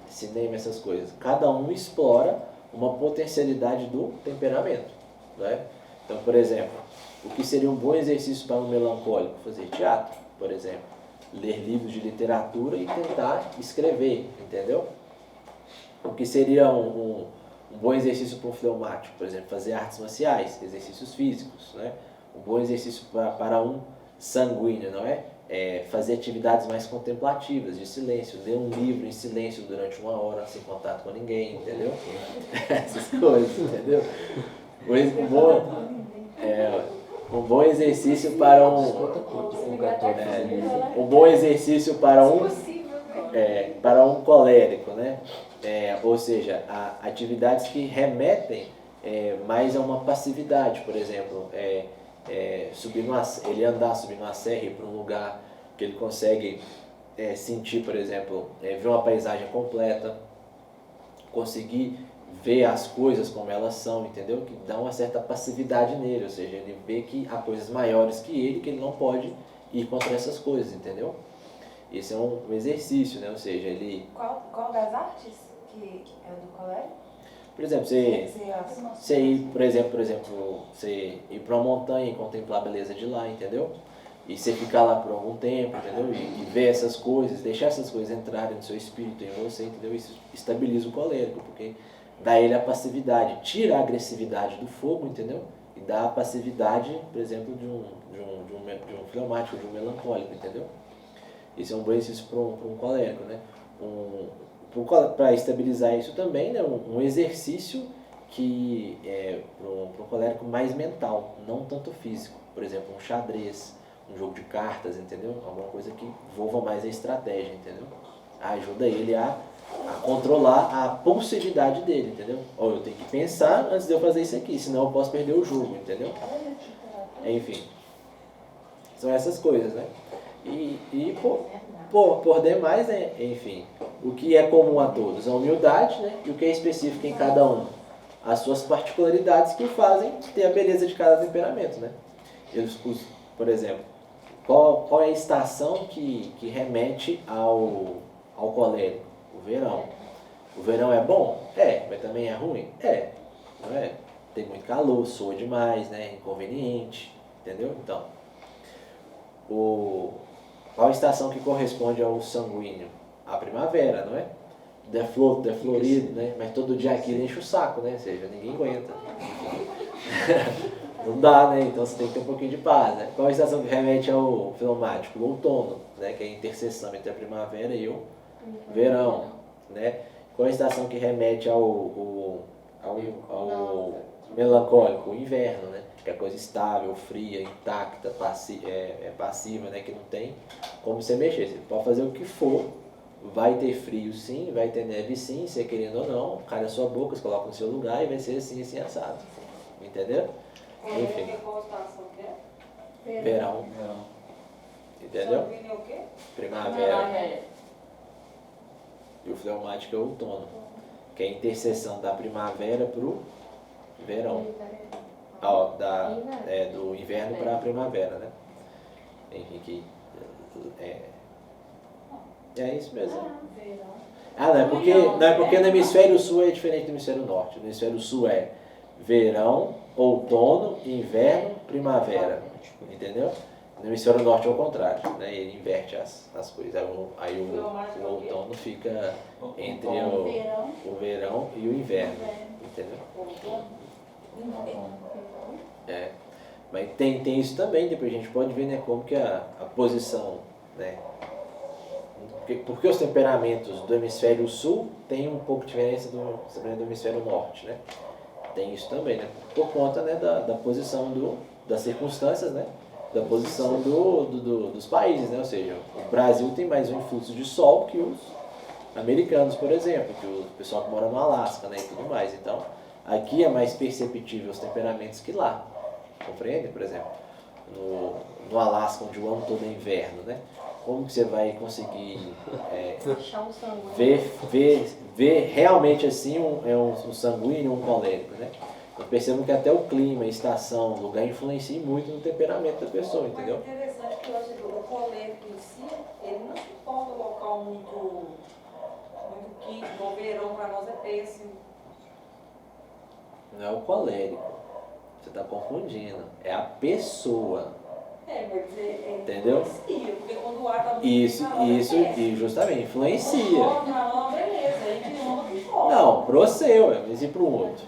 cinema, essas coisas. Cada um explora uma potencialidade do temperamento, né? Então, por exemplo, o que seria um bom exercício para um melancólico? Fazer teatro, por exemplo. Ler livros de literatura e tentar escrever, entendeu? O que seria um bom exercício para um fleumático? Por exemplo, fazer artes marciais, exercícios físicos, né? Um bom exercício para um sanguíneo, não é? Fazer atividades mais contemplativas, de silêncio, ler um livro em silêncio durante 1 hora, sem contato com ninguém, entendeu? Essas coisas, entendeu? Um bom exercício para um bom exercício para um colérico, né? Ou seja, atividades que remetem mais a uma passividade, por exemplo, ele andar subindo uma serra e ir para um lugar que ele consegue sentir, por exemplo, ver uma paisagem completa, conseguir ver as coisas como elas são, entendeu? Que dá uma certa passividade nele, ou seja, ele vê que há coisas maiores que ele não pode ir contra essas coisas, entendeu? Esse é um exercício, né? Ou seja, ele... Qual das artes que é do colégio? Por exemplo, você ir, por exemplo, você ir para uma montanha e contemplar a beleza de lá, entendeu? E você ficar lá por algum tempo, entendeu? E ver essas coisas, deixar essas coisas entrarem no seu espírito, em você, entendeu? Isso estabiliza o colérico, porque dá a ele a passividade, tira a agressividade do fogo, entendeu? E dá a passividade, por exemplo, de um fleumático, de um melancólico, entendeu? Esse é um bom exercício para um colérico, né? Para estabilizar isso também, né? Um exercício que para um colérico mais mental, não tanto físico. Por exemplo, um xadrez, um jogo de cartas, entendeu? Alguma coisa que envolva mais a estratégia, entendeu? Ajuda ele a controlar a pulsividade dele, entendeu? Eu tenho que pensar antes de eu fazer isso aqui, senão eu posso perder o jogo, entendeu? Enfim, são essas coisas, né? E por demais, né? Enfim, o que é comum a todos? A humildade, né? E o que é específico em cada um? As suas particularidades que fazem ter a beleza de cada temperamento, né? Por exemplo, qual é a estação que remete ao colérico? O verão. O verão é bom? Mas também é ruim? Não é? Tem muito calor, soa demais, né? Inconveniente, entendeu? Então, qual a estação que corresponde ao sanguíneo? A primavera, não é? Florido, né? Mas todo dia aquilo enche o saco, né? Ou seja, ninguém aguenta. Não dá, né? Então você tem que ter um pouquinho de paz, né? Qual a estação que remete ao fleumático? O outono, né? Que é a interseção entre a primavera e o verão, né? Qual a estação que remete ao melancólico? O inverno, né? Que é coisa estável, fria, intacta, passiva, né? Que não tem como você mexer. Você pode fazer o que for, vai ter frio sim, vai ter neve sim, você querendo ou não, cai na sua boca, você coloca no seu lugar e vai ser assim, assim, assado. Entendeu? Enfim. Qual estação que é? Verão. Entendeu? Sanguíneo é o quê? Primavera. E o fleumático é o outono, que é a interseção da primavera para o verão. Do inverno para a primavera, né? Enfim, é isso mesmo. Não é porque no hemisfério sul é diferente do hemisfério norte. No hemisfério sul é verão, outono, inverno, primavera. Entendeu? No hemisfério norte é o contrário, né? Ele inverte as coisas. Aí o outono fica entre o verão e o inverno. Entendeu? Mas tem isso também, depois a gente pode ver, né, como que a posição, né? Porque os temperamentos do hemisfério sul têm um pouco de diferença do hemisfério norte, né? Tem isso também, né? Por conta, né, da posição das circunstâncias, né? Da posição dos países, né? Ou seja, o Brasil tem mais um influxo de sol que os americanos, por exemplo, que o pessoal que mora no Alasca, né, e tudo mais. Então, aqui é mais perceptível os temperamentos que lá. Compreende? Por exemplo, no Alasca, onde o ano todo é inverno, né? como que você vai conseguir Achar um sanguíneo. ver realmente assim um sanguíneo, um colérico, né? Eu percebo que até o clima, a estação, o lugar influencia muito no temperamento da pessoa, entendeu? Mas interessante que eu acho que o colérico em si, ele não suporta um local muito quente, no verão para nós é péssimo. Não é o colérico, você está confundindo, é a pessoa, Mas entendeu? influencia, porque quando o ar está muito Isso, quente, para nós isso, é péssimo. e justamente, influencia. Para nós, beleza, a gente ama que chove. Não, pro seu, mas e pro outro?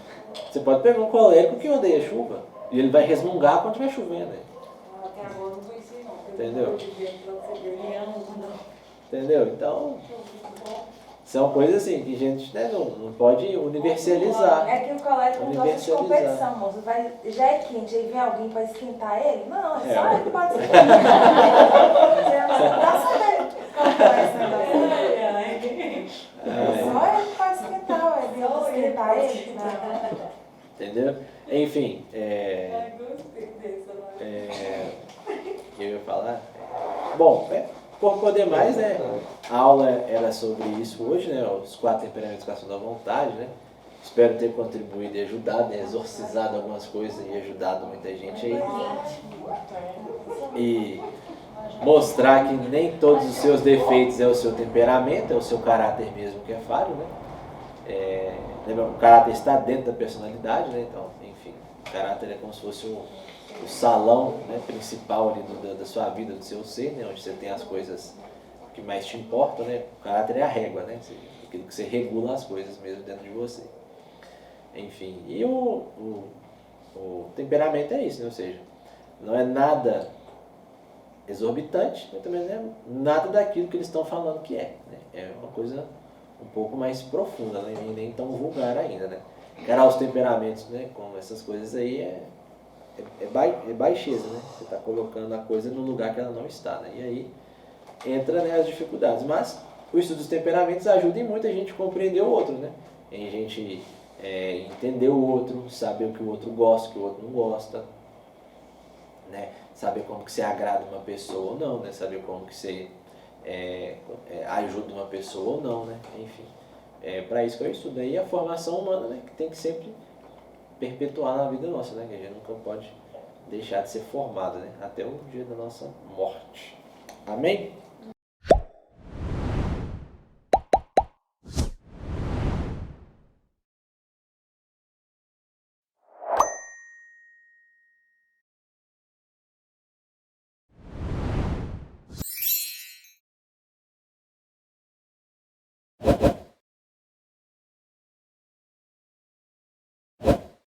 Você pode pegar um colérico que odeia chuva, e ele vai resmungar quando estiver chovendo. Né? Até agora não conheci não. Entendeu? Não. Entendeu? Então, são coisas assim que a gente né, não pode universalizar. É que o colérico não gosta de Universalizar. competição, moço. Já é quente, aí vem alguém para esquentar ele? Não, é só É. ele que pode esquentar. Você não tá sabendo como é esse negócio. Só ele que pode esquentar, ué. Deus esquentar ele. Não. Entendeu? Enfim, Gostei dessa, eu ia falar. Bom, por poder mais, né? A aula era sobre isso hoje, né? Os 4 temperamentos da ação da vontade, né? Espero ter contribuído e ajudado, né, exorcizado algumas coisas e ajudado muita gente aí. E mostrar que nem todos os seus defeitos é o seu temperamento, é o seu caráter mesmo que é falho, né? O caráter está dentro da personalidade, né? Então, enfim, o caráter é como se fosse o salão, né, principal ali da sua vida, do seu ser, né? Onde você tem as coisas que mais te importam, né? O caráter é a régua, né? Aquilo que você regula as coisas mesmo dentro de você. Enfim, e o temperamento é isso, né? Ou seja, não é nada exorbitante, mas também não é nada daquilo que eles estão falando que é. Né? É uma coisa um pouco mais profunda, né? E nem tão vulgar ainda, né? Encarar os temperamentos, né? Com essas coisas aí é baixeza, né? Você está colocando a coisa no lugar que ela não está, né? E aí entra né, as dificuldades. Mas o estudo dos temperamentos ajuda em muito a gente compreender o outro, né? Em a gente entender o outro, saber o que o outro gosta, o que o outro não gosta, né? Saber como que você agrada uma pessoa ou não, né? Saber como que você ajuda uma pessoa ou não, né? Enfim, para isso que eu estudo. E a formação humana, né? Que tem que sempre perpetuar na vida nossa, né? Que a gente nunca pode deixar de ser formado, né? Até o dia da nossa morte. Amém?